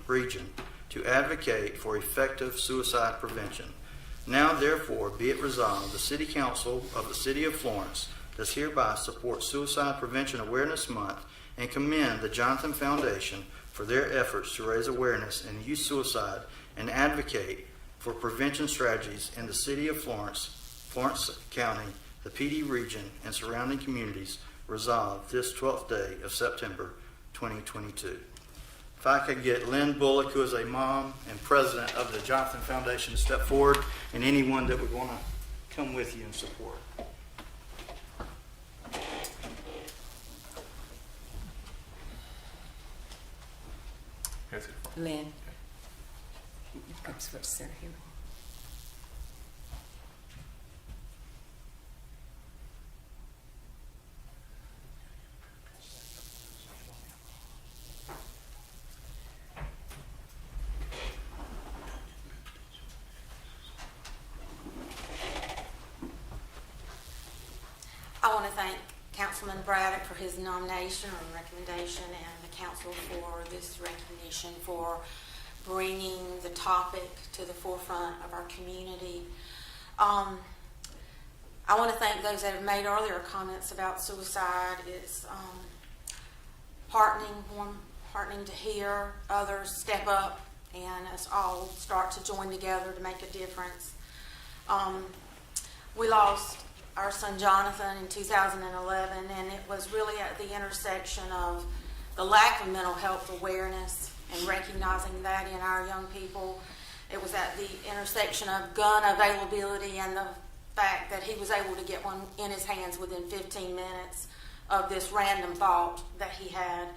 region to advocate for effective suicide prevention. Now, therefore, be it resolved, the City Council of the City of Florence does hereby support Suicide Prevention Awareness Month and commend the Jonathan Foundation for their efforts to raise awareness in youth suicide and advocate for prevention strategies in the City of Florence, Florence County, the PD region, and surrounding communities resolved this 12th day of September 2022. If I could get Lynn Bullock, who is a mom and president of the Jonathan Foundation, to step forward, and anyone that would want to come with you and support. Lynn. I'm supposed to sit here. I want to thank Councilman Braddock for his nomination or recommendation, and the council for this recognition for bringing the topic to the forefront of our community. I want to thank those that have made earlier comments about suicide. It's heartening to hear others step up and us all start to join together to make a difference. We lost our son Jonathan in 2011, and it was really at the intersection of the lack of mental health awareness and recognizing that in our young people. It was at the intersection of gun availability and the fact that he was able to get one in his hands within 15 minutes of this random thought that he had.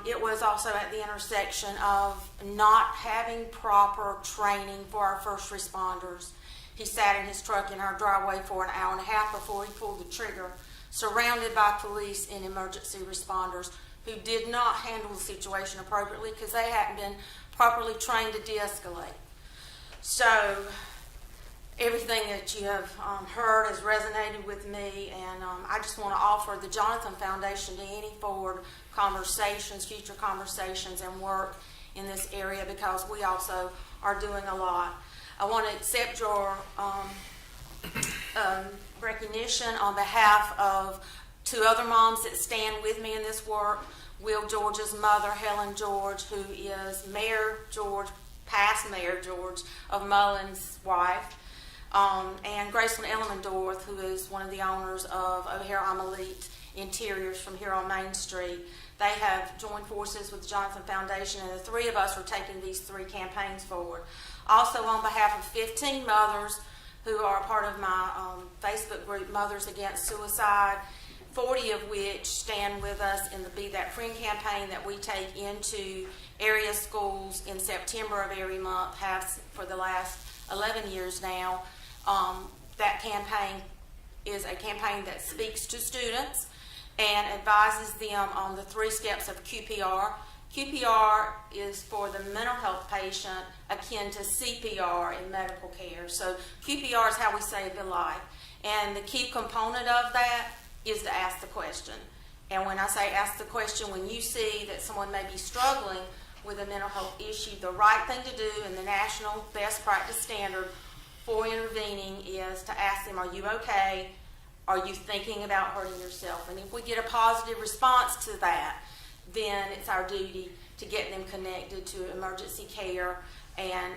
It was also at the intersection of not having proper training for our first responders. He sat in his truck in our driveway for an hour and a half before he pulled the trigger, surrounded by police and emergency responders who did not handle the situation appropriately because they hadn't been properly trained to de-escalate. So everything that you have heard has resonated with me, and I just want to offer the Jonathan Foundation to any forward conversations, future conversations, and work in this area because we also are doing a lot. I want to accept your recognition on behalf of 2 other moms that stand with me in this work. Will George's mother, Helen George, who is Mayor George, past Mayor George of Mullins' wife, and Graceland Elmendorf, who is one of the owners of O'Hare Amelie Interiors from here on Main Street. They have joined forces with the Jonathan Foundation, and the 3 of us are taking these 3 campaigns forward. Also, on behalf of 15 mothers who are part of my Facebook group, Mothers Against Suicide, 40 of which stand with us in the Be That Friend campaign that we take into area schools in September of every month, have for the last 11 years now. That campaign is a campaign that speaks to students and advises them on the 3 steps of QPR. QPR is for the mental health patient akin to CPR in medical care. So QPR is how we save their life. And the key component of that is to ask the question. And when I say ask the question, when you see that someone may be struggling with a mental health issue, the right thing to do in the national best practice standard for intervening is to ask them, are you okay? Are you thinking about hurting yourself? And if we get a positive response to that, then it's our duty to get them connected to emergency care and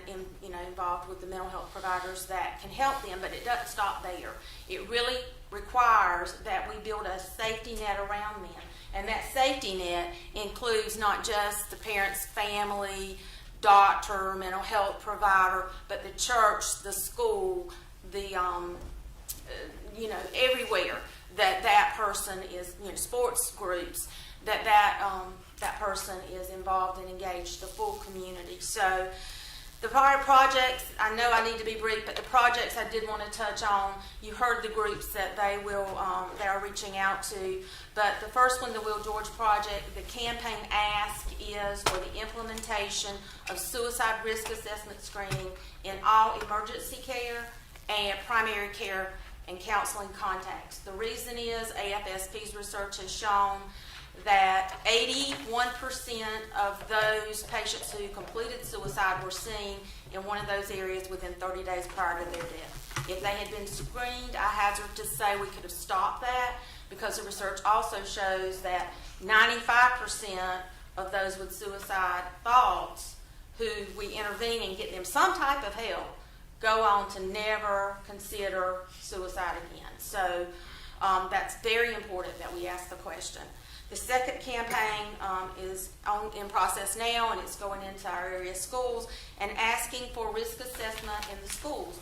involved with the mental health providers that can help them. But it doesn't stop there. It really requires that we build a safety net around them. And that safety net includes not just the parent's family, doctor, mental health provider, but the church, the school, the everywhere that person is, sports groups, that person is involved and engaged, the full community. So the prior projects, I know I need to be brief, but the projects I did want to touch on, you heard the groups that they are reaching out to. But the first one, the Will George Project, the campaign ask is for the implementation of suicide risk assessment screening in all emergency care and primary care and counseling contacts. The reason is AFSP's research has shown that 81% of those patients who completed suicide were seen in one of those areas within 30 days prior to their death. If they had been screened, I hazard to say we could have stopped that, because the research also shows that 95% of those with suicide thoughts who we intervene and get them some type of help go on to never consider suicide again. So that's very important that we ask the question. The second campaign is in process now, and it's going into our area schools and asking for risk assessment in the schools.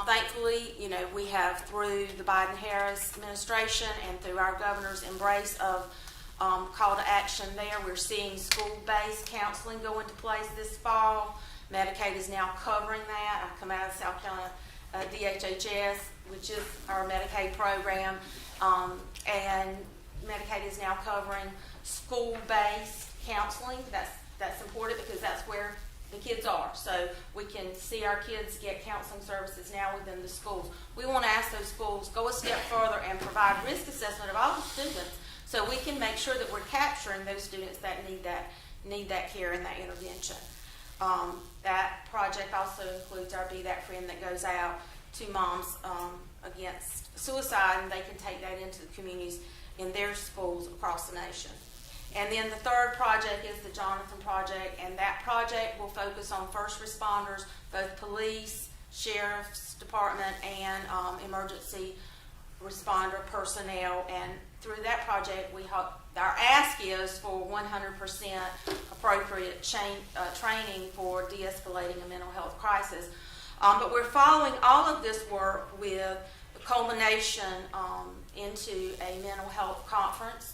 Thankfully, we have, through the Biden-Harris administration and through our governor's embrace of call to action there, we're seeing school-based counseling go into place this fall. Medicaid is now covering that. I come out of South Carolina DHHS, which is our Medicaid program, and Medicaid is now covering school-based counseling. That's important because that's where the kids are. So we can see our kids get counseling services now within the schools. We want to ask those schools go a step further and provide risk assessment of all the students, so we can make sure that we're capturing those students that need that care and that intervention. That project also includes our Be That Friend that goes out to moms against suicide, and they can take that into the communities in their schools across the nation. And then the third project is the Jonathan Project, and that project will focus on first responders, both police, sheriff's department, and emergency responder personnel. And through that project, our ask is for 100% appropriate training for de-escalating a mental health crisis. But we're following all of this work with the culmination into a mental health conference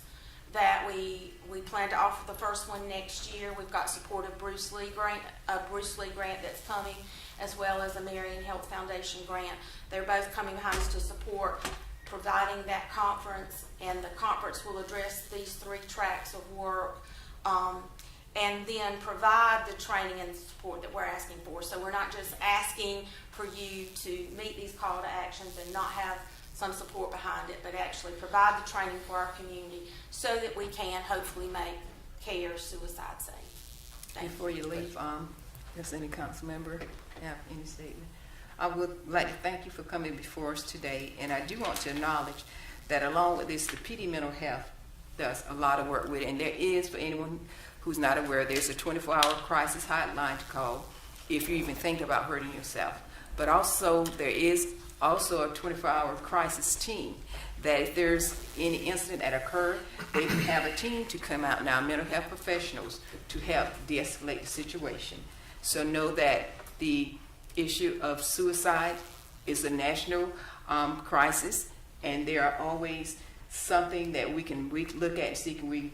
that we plan to offer the first one next year. We've got support of Bruce Lee grant that's coming, as well as a Marion Health Foundation grant. They're both coming behind us to support providing that conference, and the conference will address these 3 tracks of work, and then provide the training and support that we're asking for. So we're not just asking for you to meet these call to actions and not have some support behind it, but actually provide the training for our community so that we can hopefully make care suicide safe. Before you leave, does any council member have any statement? I would like to thank you for coming before us today, and I do want to acknowledge that along with this, the PD Mental Health does a lot of work with it, and there is, for anyone who's not aware, there's a 24-hour crisis hotline to call if you even think about hurting yourself. But also, there is also a 24-hour crisis team that if there's any incident that occurred, they can have a team to come out now, mental health professionals, to help de-escalate the situation. So know that the issue of suicide is a national crisis, and there are always something that we look at and see can we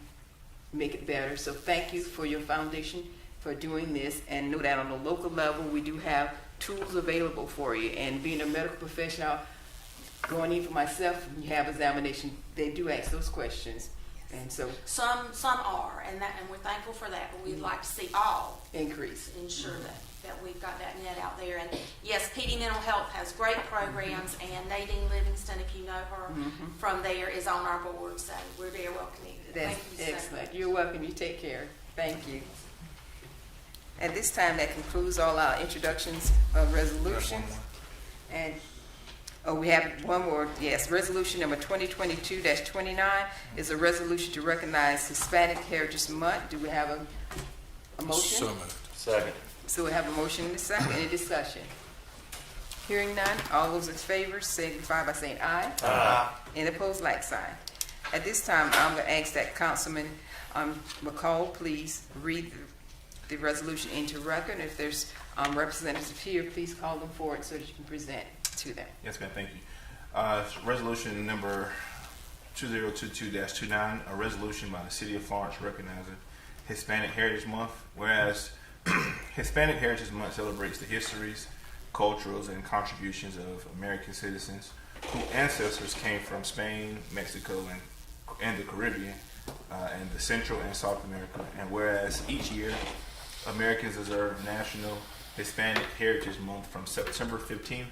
make it better. So thank you for your foundation for doing this, and know that on the local level we do have tools available for you. And being a medical professional, going in for myself, when you have examination, they do ask those questions. And so Some are, and we're thankful for that, but we'd like to see all increase. Ensure that we've got that net out there. And yes, PD Mental Health has great programs, and Nadine Livingston, if you know her, from there is on our board, so we're very well connected. That's Thank you so excellent. much. You're welcome. You take care. Thank you. At this time, that concludes all our introductions of resolutions. And we have one more. Yes, resolution number 2022-29 is a resolution to recognize Hispanic Heritage Month. Do we have a motion? So moved. Second. So we have a motion and a second. Any discussion? Hearing none, all those in favor signify by saying aye. Aye. Any opposed, like sign. At this time, I'm going to ask that Councilman McCall please read the resolution into record. And if there's representatives here, please call them forward so that you can present to them. Yes, ma'am. Thank you. Resolution number 2022-29, a resolution by the City of Florence recognizing Hispanic Heritage Month. Whereas Hispanic Heritage Month celebrates the histories, cultures, and contributions of American citizens whose ancestors came from Spain, Mexico, and the Caribbean, and the Central and South America. And whereas each year Americans observe National Hispanic Heritage Month from September 15th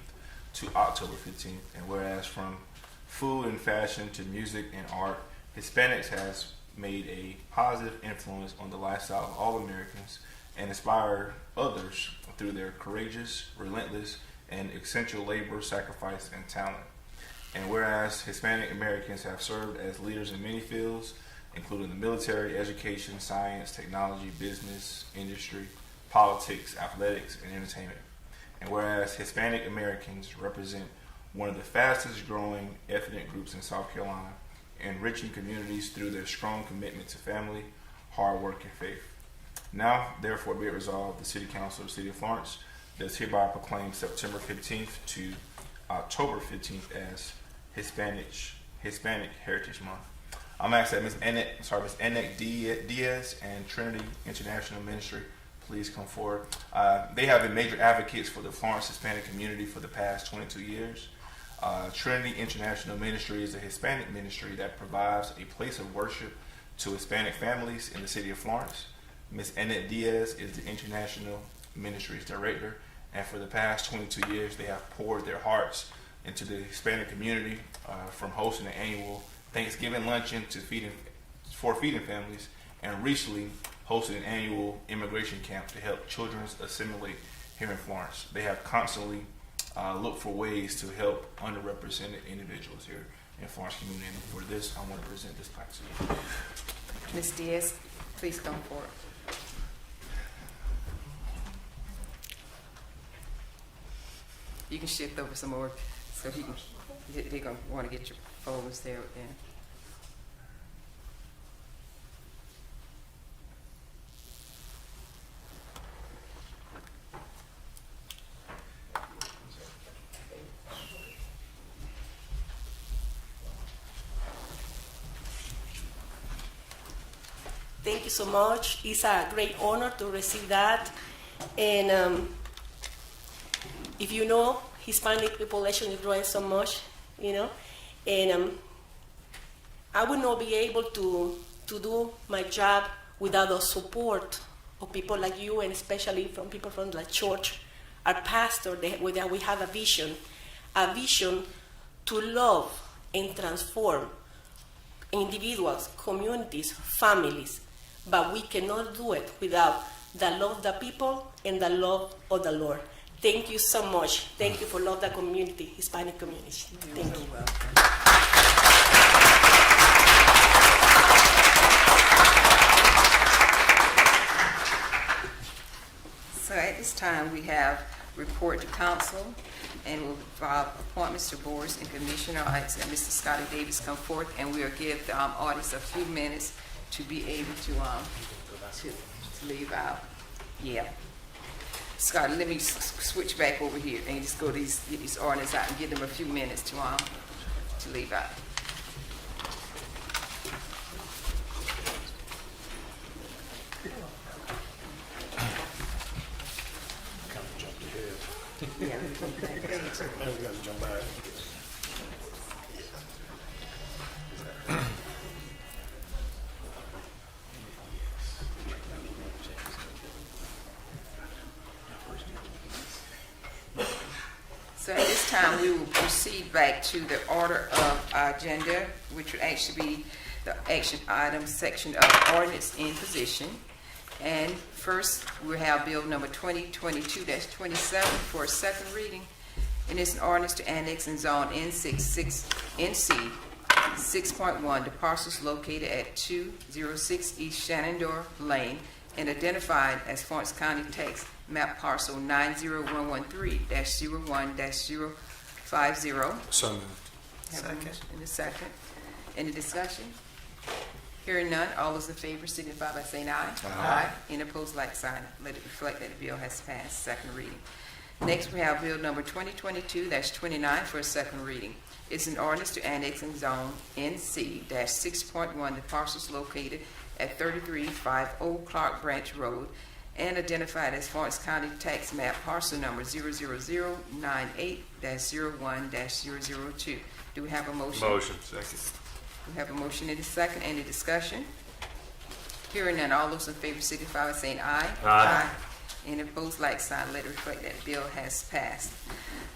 to October 15th. And whereas from food and fashion to music and art, Hispanics has made a positive influence on the lifestyle of all Americans and inspire others through their courageous, relentless, and essential labor, sacrifice, and talent. And whereas Hispanic Americans have served as leaders in many fields, including the military, education, science, technology, business, industry, politics, athletics, and entertainment. And whereas Hispanic Americans represent one of the fastest growing ethnic groups in South Carolina, enriching communities through their strong commitment to family, hard work, and faith. Now, therefore, be it resolved, the City Council of the City of Florence does hereby proclaim September 15th to October 15th as Hispanic Heritage Month. I'm asking Ms. Annette Diaz and Trinity International Ministry please come forward. They have been major advocates for the Florence Hispanic community for the past 22 years. Trinity International Ministry is a Hispanic ministry that provides a place of worship to Hispanic families in the city of Florence. Ms. Annette Diaz is the International Ministries Director, and for the past 22 years they have poured their hearts into the Hispanic community, from hosting an annual Thanksgiving luncheon to feeding families, and recently hosted an annual immigration camp to help children assimilate here in Florence. They have constantly looked for ways to help underrepresented individuals here in Florence community. And for this, I want to present this plaque to you. Ms. Diaz, please come forward. You can shift over some more so they're going to want to get your photos there then. Thank you so much. It's a great honor to receive that. And if you know, Hispanic population is growing so much, and I would not be able to do my job without the support of people like you, and especially from people from the church, our pastor, that we have a vision to love and transform individuals, communities, families, but we cannot do it without the love of the people and the love of the Lord. Thank you so much. Thank you for love the community, Hispanic community. Thank you. So at this time, we have report to council, and we'll file appointments to boards and commission. I'll ask that Mr. Scotty Davis come forth, and we'll give the audience a few minutes to be able to leave out. Yeah. Scotty, let me switch back over here and just go to get these ordinance out and give them a few minutes to leave out. Yeah, let me come back. Now we gotta jump back. So at this time, we will proceed back to the order of our agenda, which would actually be the action item section of ordinance in position. And first, we have bill number 2022-27 for a second reading. And it's an ordinance to annex and zone NC 6.1 the parcels located at 206 East Shenandoah Lane and identified as Florence County Tax Map Parcel 90113-01-050. So moved. Second. In a second. Any discussion? Hearing none, all those in favor signify by saying aye. Aye. Any opposed, like sign. Let it reflect that the bill has passed second reading. Next, we have bill number 2022-29 for a second reading. It's an ordinance to annex and zone NC-6.1 the parcels located at 3350 Clark Branch Road and identified as Florence County Tax Map Parcel Number 00098-01-002. Do we have a motion? Motion. Second. We have a motion and a second. Any discussion? Hearing none, all those in favor signify by saying aye. Aye. Any opposed, like sign. Let it reflect that the bill has passed.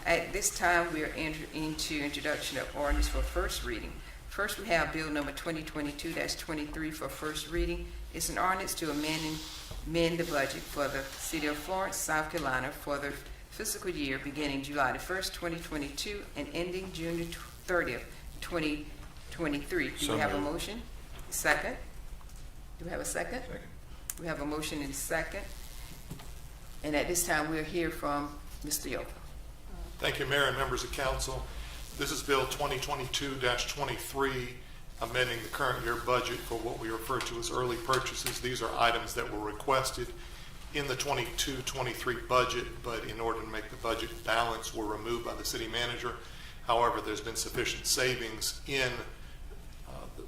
At this time, we are entering into introduction of ordinance for first reading. First, we have bill number 2022-23 for first reading. It's an ordinance to amend the budget for the city of Florence, South Carolina for the fiscal year beginning July the 1st, 2022 and ending June the 30th, 2023. Do we have a motion? Second? Do we have a second? Second. We have a motion and a second. And at this time, we'll hear from Mr. Yoka. Thank you, Mayor and members of council. This is Bill 2022-23, amending the current year budget for what we refer to as early purchases. These are items that were requested in the 22-23 budget, but in order to make the budget balance, were removed by the city manager. However, there's been sufficient savings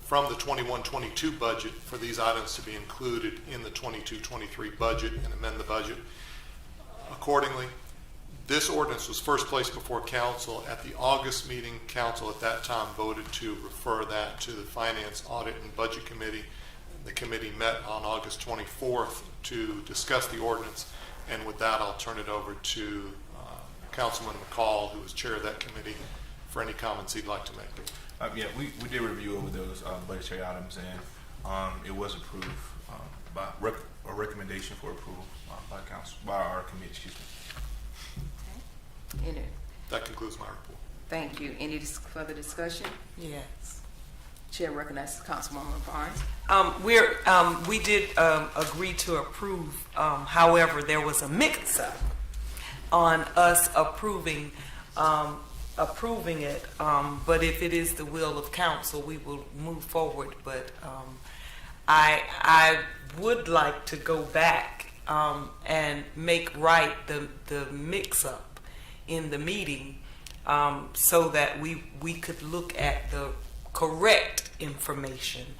from the 21-22 budget for these items to be included in the 22-23 budget and amend the budget accordingly. This ordinance was first placed before council at the August meeting. Council at that time voted to refer that to the Finance, Audit, and Budget Committee. The committee met on August 24th to discuss the ordinance, and with that, I'll turn it over to Councilman McCall, who is chair of that committee, for any comments he'd like to make. Yeah, we did review over those budgetary items, and it was approved by a recommendation for approval by our committee. Excuse me. Okay. That concludes my report. Thank you. Any further discussion? Yes. Chair recognizes Councilwoman Barnes. We did agree to approve. However, there was a mix-up on us approving it. But if it is the will of council, we will move forward. But I would like to go back and make right the mix-up in the meeting, so that we could look at the correct information.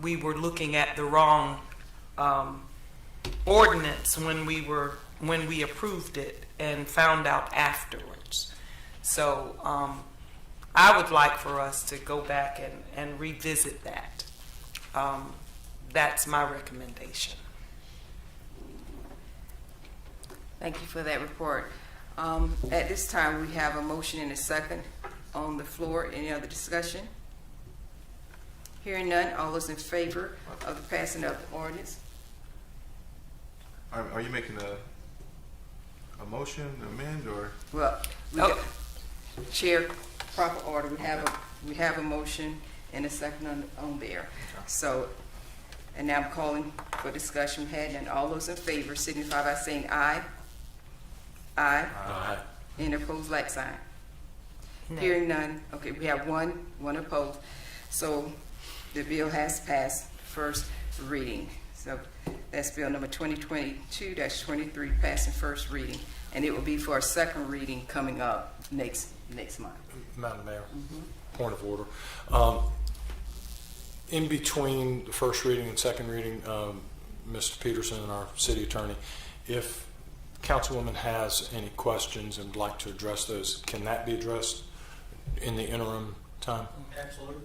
We were looking at the wrong ordinance when we approved it and found out afterwards. So I would like for us to go back and revisit that. That's my recommendation. Thank you for that report. At this time, we have a motion and a second on the floor. Any other discussion? Hearing none, all those in favor of the passing of the ordinance? Are you making a motion, amend, or? Well, Chair, proper order, we have a motion and a second on there. So, and now I'm calling for discussion. We had none. All those in favor signify by saying aye. Aye. Aye. Any opposed, like sign. No. Hearing none. Okay, we have one opposed. So the bill has passed first reading. So that's bill number 2022-23 passing first reading. And it will be for a second reading coming up next month. Madam Mayor, point of order. In between the first reading and second reading, Mr. Peterson and our city attorney, if Councilwoman has any questions and would like to address those, can that be addressed in the interim time? Absolutely.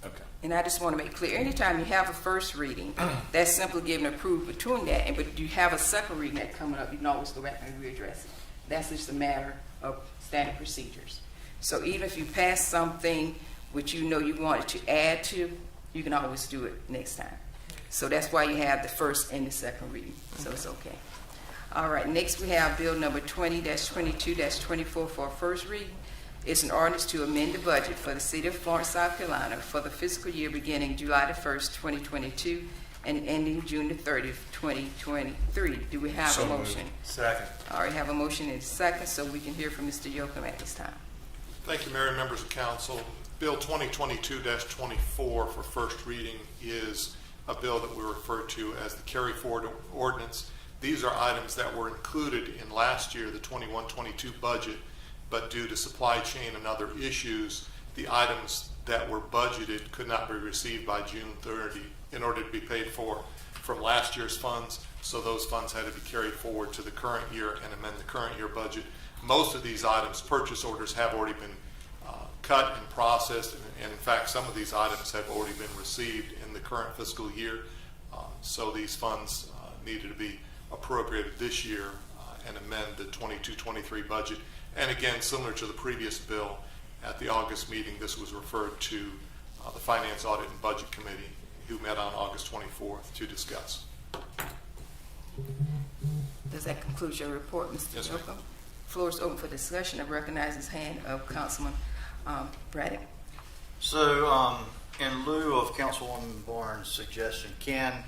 Okay. And I just want to make clear, anytime you have a first reading, that's simply giving approval between that. But you have a second reading that coming up, you can always go back and readdress it. That's just a matter of standard procedures. So even if you pass something which you know you wanted to add to, you can always do it next time. So that's why you have the first and the second reading. So it's okay. All right, next we have bill number 20-22-24 for a first reading. It's an ordinance to amend the budget for the city of Florence, South Carolina for the fiscal year beginning July the 1st, 2022 and ending June the 30th, 2023. Do we have a motion? Second. All right, have a motion and a second so we can hear from Mr. Yoakum at this time. Thank you, Mayor and members of council. Bill 2022-24 for first reading is a bill that we refer to as the carry forward ordinance. These are items that were included in last year, the 21-22 budget, but due to supply chain and other issues, the items that were budgeted could not be received by June 30 in order to be paid for from last year's funds. So those funds had to be carried forward to the current year and amend the current year budget. Most of these items, purchase orders, have already been cut and processed, and in fact, some of these items have already been received in the current fiscal year. So these funds needed to be appropriated this year and amend the 22-23 budget. And again, similar to the previous bill, at the August meeting, this was referred to the Finance, Audit, and Budget Committee, who met on August 24th to discuss. Does that conclude your report, Mr. Yes, Yoakum? ma'am. Floor is open for discussion. I recognize the hand of Councilman Braddock. So, in lieu of Councilwoman Barnes' suggestion, can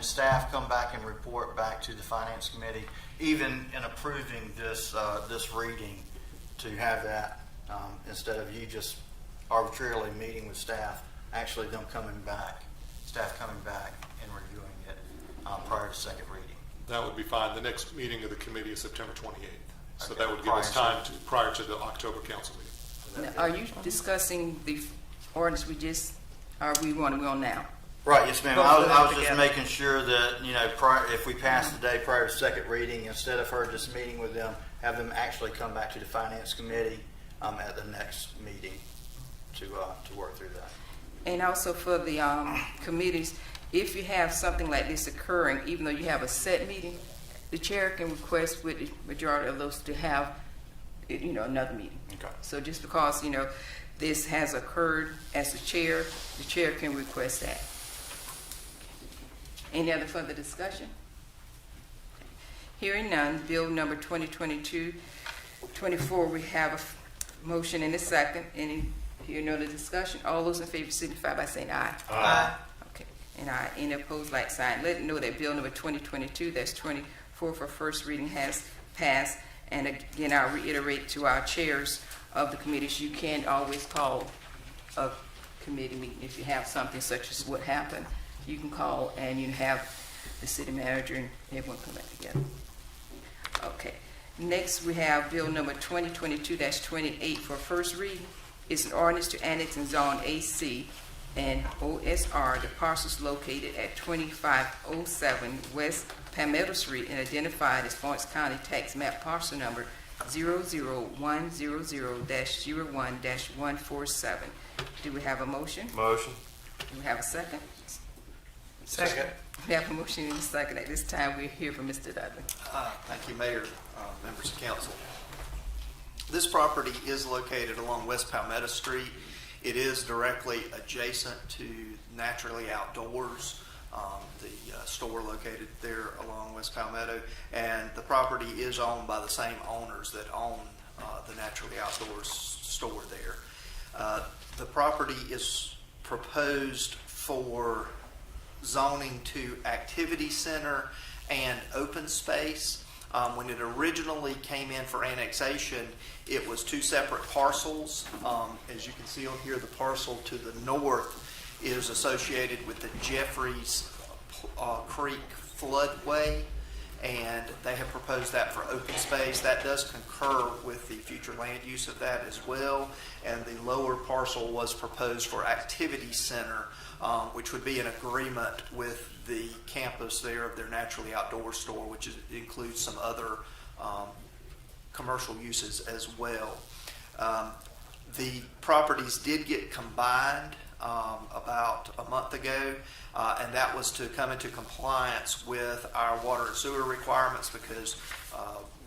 staff come back and report back to the Finance Committee, even in approving this reading, to have that instead of you just arbitrarily meeting with staff, actually them staff coming back and reviewing it prior to second reading? That would be fine. The next meeting of the committee is September 28th. So Okay. that would give us time prior to the October council meeting. Now, are you discussing the ordinance we're on now? Right, yes, ma'am. Both I of them was just together. making sure that, if we pass the day prior to second reading, instead of her just meeting with them, have them actually come back to the Finance Committee at the next meeting to work through that. And also for the committees, if you have something like this occurring, even though you have a set meeting, the chair can request with the majority of those to have, another meeting. Okay. So just because, this has occurred as the chair can request that. Any other further discussion? Hearing none, bill number 2022-24, we have a motion and a second. Hearing no other discussion, all those in favor signify by saying aye. Aye. Okay, and aye. Any opposed, like sign. Let it know that bill number 2022-24 for first reading has passed. And again, I'll reiterate to our chairs of the committees, you can always call a committee meeting if you have something such as what happened. You can call and you have the city manager and everyone come back together. Okay. Next, we have bill number 2022-28 for first reading. It's an ordinance to annex and zone AC and OSR the parcels located at 2507 West Palmetto Street and identified as Florence County Tax Map parcel number 00100-01-147. Do we have a motion? Motion. Do we have a second? Second. We have a motion and a second. At this time, we'll hear from Mr. Dudley. Thank you, Mayor, members of council. This property is located along West Palmetto Street. It is directly adjacent to Naturally Outdoors. the store located there along West Palmetto, and the property is owned by the same owners that own the Naturally Outdoors store there. The property is proposed for zoning to activity center and open space. When it originally came in for annexation, it was two separate parcels. As you can see on here, the parcel to the north is associated with the Jeffries Creek floodway, and they have proposed that for open space. That does concur with the future land use of that as well. And the lower parcel was proposed for activity center, which would be an agreement with the campus there of their Naturally Outdoor store, which includes some other commercial uses as well. The properties did get combined about a month ago, and that was to come into compliance with our water and sewer requirements, because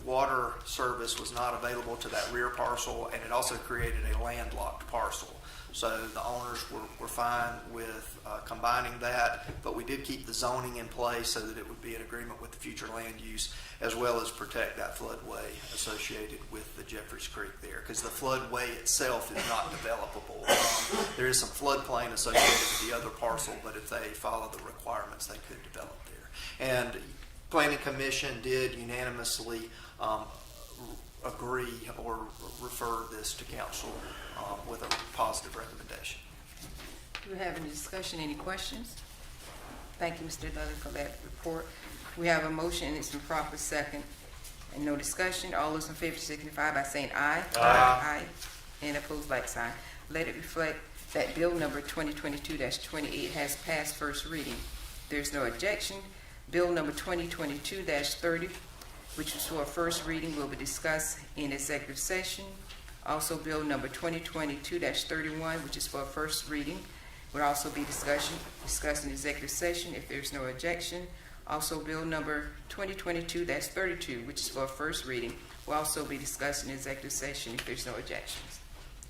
water service was not available to that rear parcel, and it also created a landlocked parcel. So the owners were fine with combining that, but we did keep the zoning in place so that it would be in agreement with the future land use, as well as protect that floodway associated with the Jeffries Creek there, because the floodway itself is not developable. There is some floodplain associated with the other parcel, but if they follow the requirements, they could develop there. And Planning Commission did unanimously agree or refer this to council with a positive recommendation. Do we have any discussion, any questions? Thank you, Mr. Dudley, for that report. We have a motion, and it's been properly second, and no discussion. All those in favor signify by saying aye. Aye. And opposed, like sign. Let it reflect that bill number 2022-28 has passed first reading. There's no objection. Bill number 2022-30, which is for a first reading, will be discussed in executive session. Also, bill number 2022-31, which is for a first reading, will also be discussed in executive session if there's no objection. Also, bill number 2022-32, which is for a first reading, will also be discussed in executive session if there's no objections.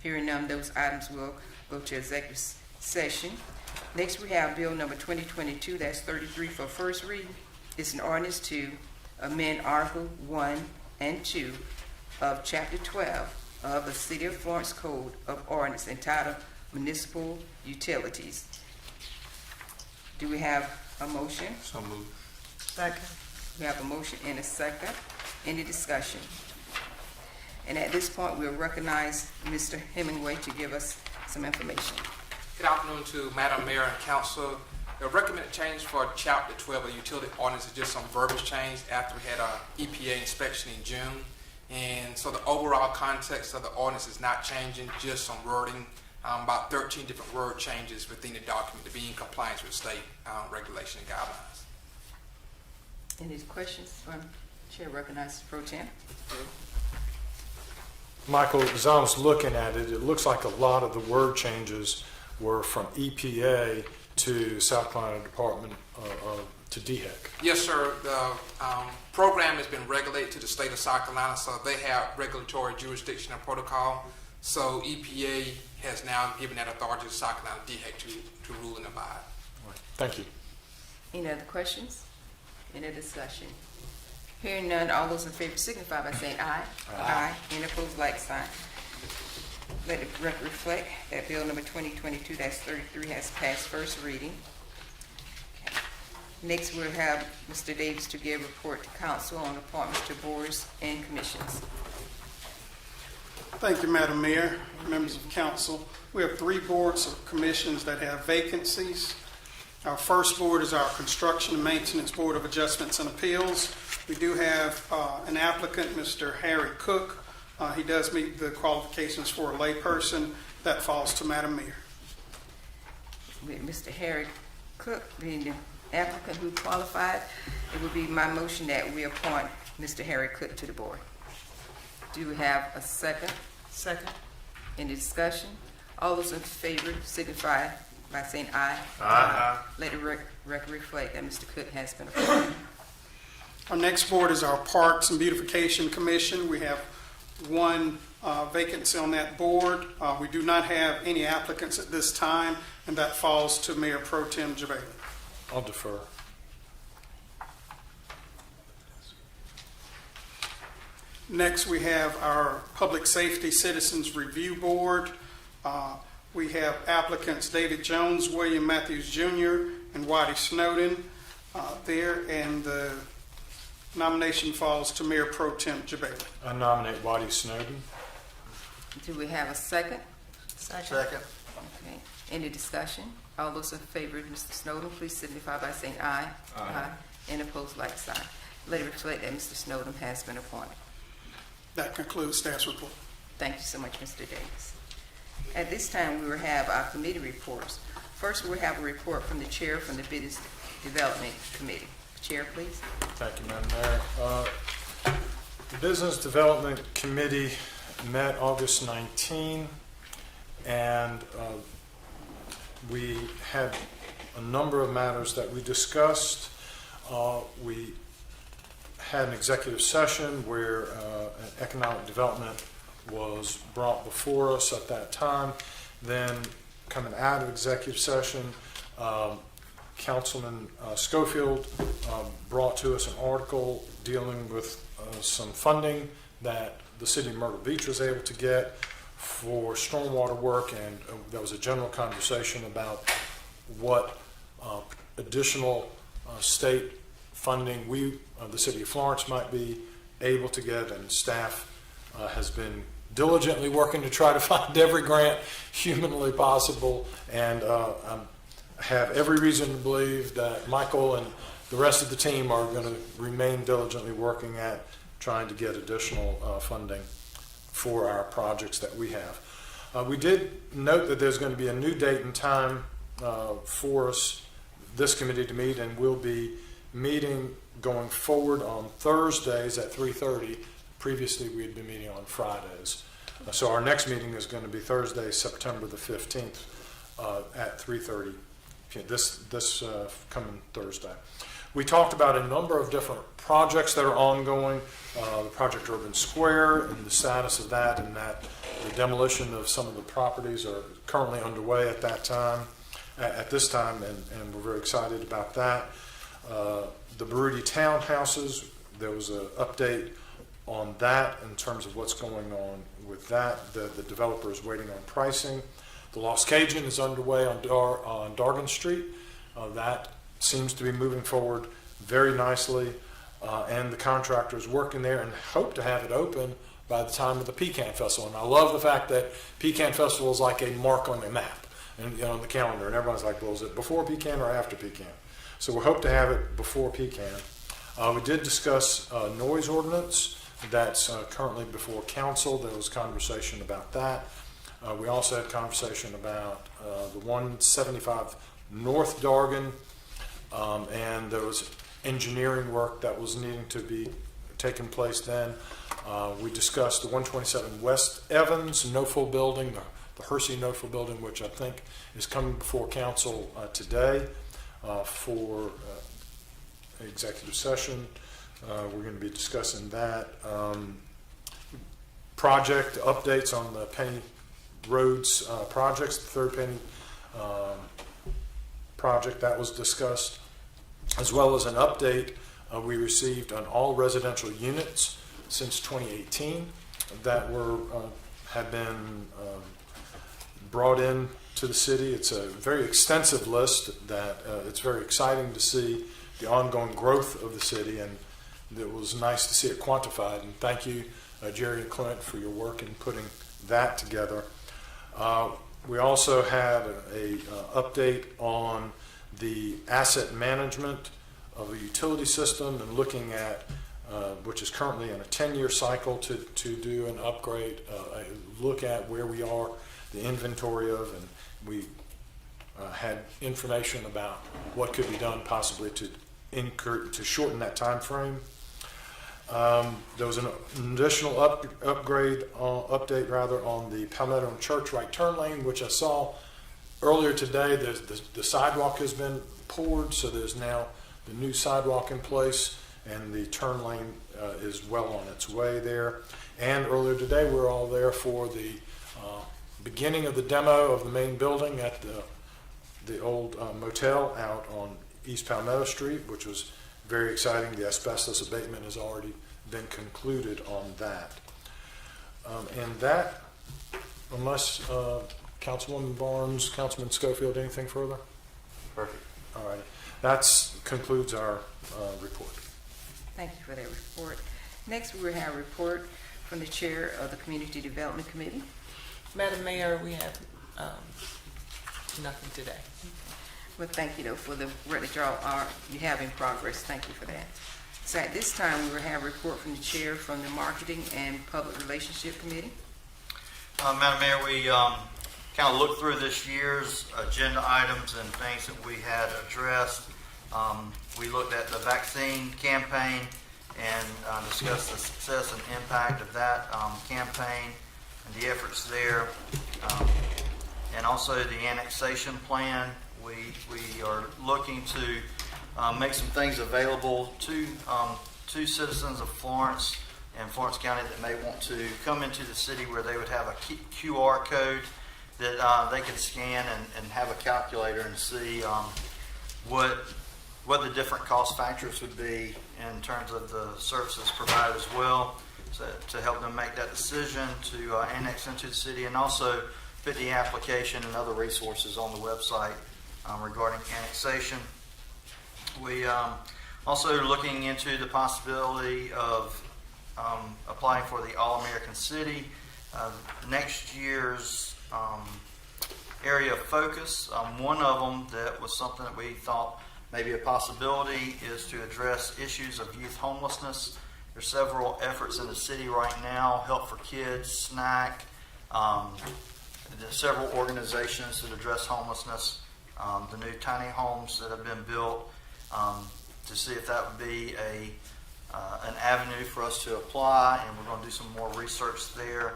Hearing none, those items will go to executive session. Next, we have bill number 2022-33 for first reading. It's an ordinance to amend Article 1 and 2 of Chapter 12 of the City of Florence Code of Ordinance entitled Municipal Utilities. Do we have a motion? So moved. Second. We have a motion and a second. Any discussion? And at this point, we'll recognize Mr. Hemingway to give us some information. Good afternoon to Madam Mayor and Council. The recommended change for Chapter 12 of the Utility Ordinance is just some verbiage change after we had our EPA inspection in June. And so the overall context of the ordinance is not changing, just some wording, about 13 different word changes within the document to be in compliance with state regulation and guidelines. Any questions from Chair? Recognizes Pro Tem. Michael, as I was looking at it, it looks like a lot of the word changes were from EPA to South Carolina Department to DHEC. Yes, sir. The program has been regulated to the state of South Carolina, so they have regulatory jurisdiction and protocol. So EPA has now given that authority to South Carolina DHEC to rule and abide. Right. Thank you. Any other questions? Any discussion? Hearing none, all those in favor signify by saying aye. Aye. Any opposed, like sign. Let the record reflect that bill number 2022-33 has passed first reading. Okay. Next, we'll have Mr. Davis to give a report to council on appointments to boards and commissions. Thank you, Madam Mayor, members of council. We have 3 boards or commissions that have vacancies. Our first board is our Construction and Maintenance Board of Adjustments and Appeals. We do have an applicant, Mr. Harry Cook. He does meet the qualifications for a layperson. That falls to Madam Mayor. With Mr. Harry Cook being the applicant who qualified, it would be my motion that we appoint Mr. Harry Cook to the board. Do we have a second? Second. Any discussion? All those in favor signify by saying aye. Aye. Let the record reflect that Mr. Cook has been appointed. Our next board is our Parks and Beautification Commission. We have 1 vacancy on that board. We do not have any applicants at this time, and that falls to Mayor Pro Tem JaVale. I'll defer. Next, we have our Public Safety Citizens Review Board. We have applicants David Jones, William Matthews Jr., and Whitey Snowden there, and the nomination falls to Mayor Pro Tem Jabali. I nominate Whitey Snowden. Do we have a second? Second. Okay. Any discussion? All those in favor of Mr. Snowden, please signify by saying aye. Aye. Any opposed, like sign. Let it reflect that Mr. Snowden has been appointed. That concludes staff's report. Thank you so much, Mr. Davis. At this time, we will have our committee reports. First, we'll have a report from the chair from the Business Development Committee. Chair, please. Thank you, Madam Mayor. The Business Development Committee met August 19, and we had a number of matters that we discussed. We had an executive session where economic development was brought before us at that time. Then, coming out of executive session, Councilman Schofield brought to us an article dealing with some funding that the city of Myrtle Beach was able to get for stormwater work, and there was a general conversation about what additional state funding we, the city of Florence, might be able to get, and staff has been diligently working to try to find every grant humanly possible, and have every reason to believe that Michael and the rest of the team are going to remain diligently working at trying to get additional funding for our projects that we have. We did note that there's going to be a new date and time for us, this committee, to meet, and we'll be meeting going forward on Thursdays at 3:30. Previously, we had been meeting on Fridays. So our next meeting is going to be Thursday, September the 15th at 3:30. This coming Thursday. We talked about a number of different projects that are ongoing. The Project Urban Square and the status of that, and that the demolition of some of the properties are currently underway at that time, at this time, and we're very excited about that. The Baruti townhouses, there was an update on that in terms of what's going on with that. The developer is waiting on pricing. The Lost Cajun is underway on Dargan Street. That seems to be moving forward very nicely, and the contractor is working there and hope to have it open by the time of the Pecan Festival. And I love the fact that Pecan Festival is like a mark on the map and on the calendar, and everyone's like, well, is it before Pecan or after Pecan? So we hope to have it before Pecan. We did discuss noise ordinance that's currently before council. There was conversation about that. We also had conversation about the 175 North Dargan, and there was engineering work that was needing to be taking place then. We discussed the 127 West Evans NoFo building, the Hersey NoFo building, which I think is coming before council today for executive session. We're going to be discussing that. Project updates on the Penny Roads projects, the third Penny project that was discussed, as well as an update we received on all residential units since 2018 that have been brought in to the city. It's a very extensive list that it's very exciting to see the ongoing growth of the city, and it was nice to see it quantified. And thank you, Jerry and Clint, for your work in putting that together. We also had a update on the asset management of a utility system, and looking at which is currently in a 10-year cycle to do an upgrade, look at where we are, the inventory of, and we had information about what could be done possibly to shorten that time frame. There was an additional update on the Palmetto and Church right turn lane, which I saw earlier today. The sidewalk has been poured, so there's now the new sidewalk in place, and the turn lane is well on its way there. And earlier today, we were all there for the beginning of the demo of the main building at the old motel out on East Palmetto Street, which was very exciting. The asbestos abatement has already been concluded on that. And that, unless Councilwoman Barnes, Councilman Schofield, anything further? Perfect. All right. That concludes our report. Thank you for that report. Next, we will have a report from the chair of the Community Development Committee. Madam Mayor, we have nothing today. Well, thank you, though, for the work that you have in progress. Thank you for that. So at this time, we will have a report from the chair from the Marketing and Public Relationship Committee. Madam Mayor, we kind of looked through this year's agenda items and things that we had addressed. We looked at the vaccine campaign and discussed the success and impact of that campaign and the efforts there. And also the annexation plan. We are looking to make some things available to citizens of Florence and Florence County that may want to come into the city, where they would have a QR code that they could scan and have a calculator and see what the different cost factors would be in terms of the services provided as well, so to help them make that decision to annex into the city, and also put the application and other resources on the website regarding annexation. We also looking into the possibility of applying for the All-American City. Next year's area of focus, one of them that was something that we thought maybe a possibility is to address issues of youth homelessness. There's several efforts in the city right now, Help for Kids, SNAC, there's several organizations that address homelessness, the new tiny homes that have been built, to see if that would be an avenue for us to apply, and we're going to do some more research there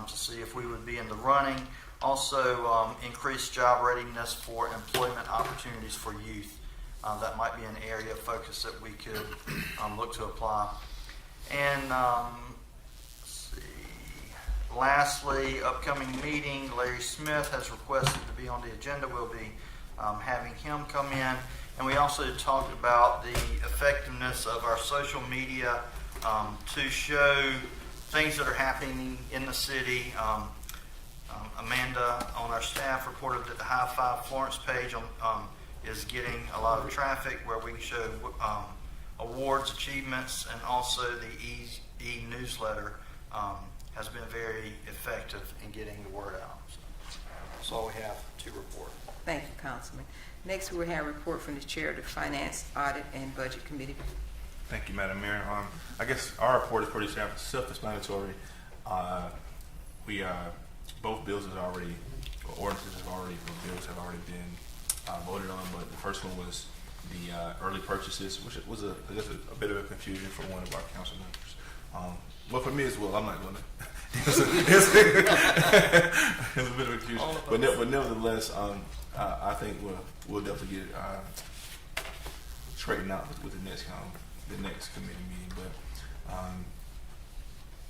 to see if we would be in the running. Also, increased job readiness for employment opportunities for youth. That might be an area of focus that we could look to apply. And let's see. Lastly, upcoming meeting, Larry Smith has requested to be on the agenda. We'll be having him come in. And we also talked about the effectiveness of our social media to show things that are happening in the city. Amanda on our staff reported that the High Five Florence page is getting a lot of traffic, where we show awards, achievements, and also the e-newsletter has been very effective in getting the word out. So that's all we have to report. Thank you, Councilman. Next, we will have a report from the chair of the Finance, Audit, and Budget Committee. Thank you, Madam Mayor. I guess our report is pretty self-explanatory. Both bills have already, ordinances have already, bills have already been voted on, but the first one was the early purchases, which was a bit of a confusion for one of our council members. Well, for me as well, I'm not going to. It's a bit of a confusion, but nevertheless, I think we'll definitely get it straightened out with the next committee meeting. But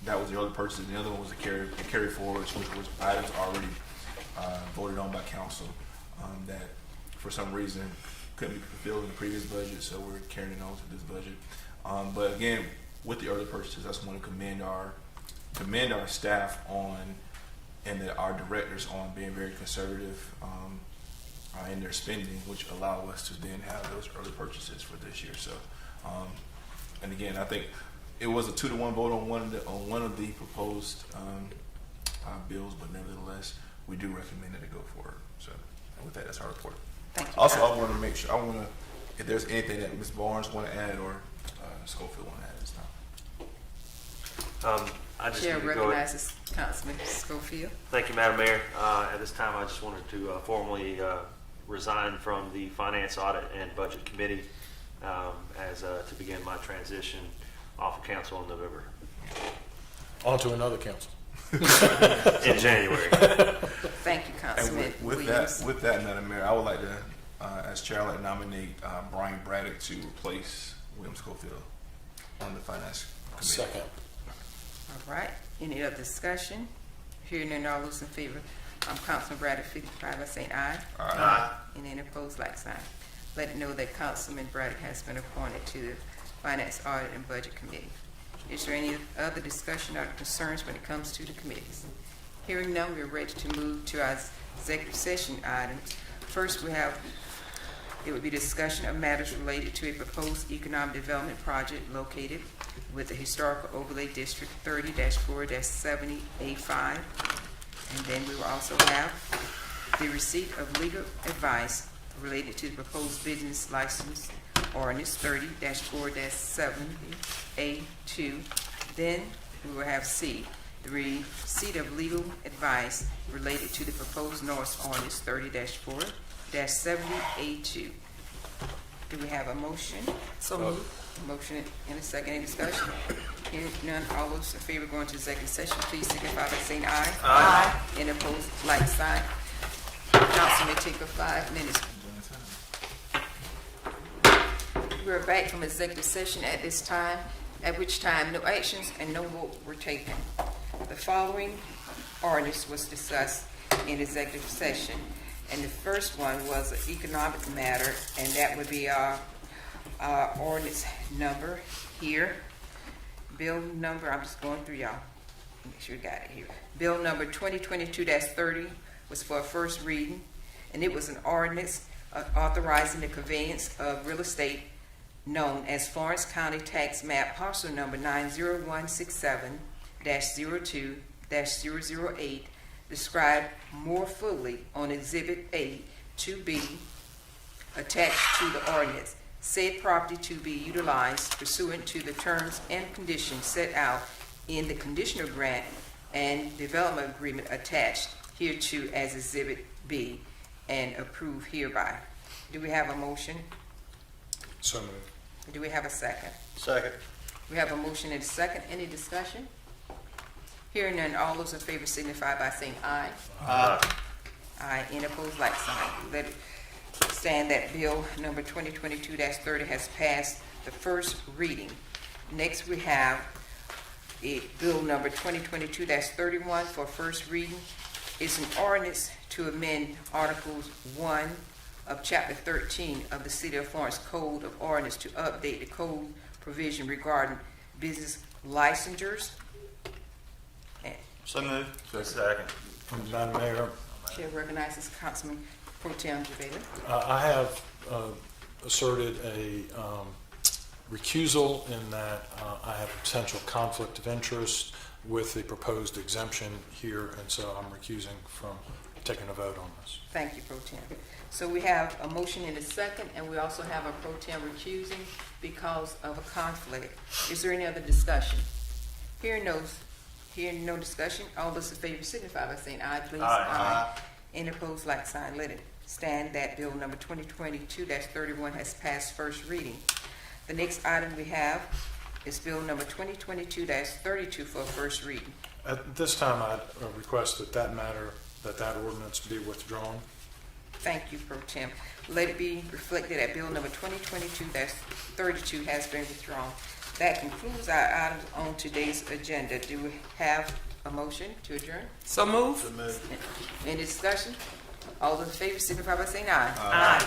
that was the early purchase. The other one was the carry forwards, which was items already voted on by council that for some reason couldn't be fulfilled in the previous budget, so we're carrying it on to this budget. But again, with the early purchases, I just want to commend our staff on and our directors on being very conservative in their spending, which allow us to then have those early purchases for this year. So, and again, I think it was a 2-to-1 vote on one of the proposed bills, but nevertheless, we do recommend that it go forward. So, and with that, that's our report. Thank you. Also, I want to make sure, if there's anything that Ms. Barnes want to add or Schofield want to add at this time. I just Chair need to go ahead. recognizes Councilman Schofield. Thank you, Madam Mayor. At this time, I just wanted to formally resign from the Finance, Audit, and Budget Committee to begin my transition off of council in November. On to another council. In January. Thank you, Councilman Williams. With that, Madam Mayor, I would like to, as chair, I'd like to nominate Brian Braddock to replace William Schofield on the Finance Committee. Second. All right. Any other discussion? Hearing none, all those in favor. Councilman Braddock, 55 by saying aye. Aye. And any opposed, like sign. let it know that Councilman Braddock has been appointed to the Finance, Audit, and Budget Committee. Is there any other discussion or concerns when it comes to the committees? Hearing none, we're ready to move to our executive session items. First, it would be discussion of matters related to a proposed economic development project located with the Historical Overlay District 30-4-70A5. And then we will also have the receipt of legal advice related to the proposed business license ordinance 30-4-70A2. Then we will have C, the receipt of legal advice related to the proposed noise ordinance 30-4-70A2. Do we have a motion? So moved. Motion and a second. Any discussion? Hearing none, all those in favor of going to executive session, please signify by saying aye. Aye. Any opposed, like sign. Council may take a 5 minutes. We're back from executive session at this time, at which time no actions and no vote were taken. The following ordinance was discussed in executive session, and the first one was an economic matter, and that would be our ordinance number here. Bill number, I'm just going through y'all. Make sure you got it here. Bill number 2022-30 was for a first reading, and it was an ordinance authorizing the conveyance of real estate known as Florence County Tax Map Parcel Number 90167-02-008, described more fully on Exhibit A to be attached to the ordinance. Said property to be utilized pursuant to the terms and conditions set out in the conditional grant and development agreement attached hereto as Exhibit B and approved hereby. Do we have a motion? So moved. Do we have a second? Second. We have a motion and a second. Any discussion? Hearing none, all those in favor signify by saying aye. Aye. Aye. Any opposed, like sign. Let it stand that bill number 2022-30 has passed the first reading. Next, we have bill number 2022-31 for first reading. It's an ordinance to amend Articles 1 of Chapter 13 of the City of Florence Code of Ordinance to update the code provision regarding business licensures. So moved. Second. Madam Mayor, Chair recognizes Councilman Pro Tem Javeda. I have asserted a recusal in that I have a potential conflict of interest with the proposed exemption here, and so I'm recusing from taking a vote on this. Thank you, Pro Tem. So we have a motion in a second, and we also have a Pro Tem recusing because of a conflict. Is there any other discussion? Hearing no discussion, all those in favor signify by saying aye, please. Aye. Any opposed, like sign. Let it stand that bill number 2022-31 has passed first reading. The next item we have is bill number 2022-32 for first reading. At this time, I request that that ordinance be withdrawn. Thank you, Pro Tem. Let it be reflected that bill number 2022-32 has been withdrawn. That concludes our items on today's agenda. Do we have a motion to adjourn? So moved. So moved. Any discussion? All those in favor signify by saying aye. Aye.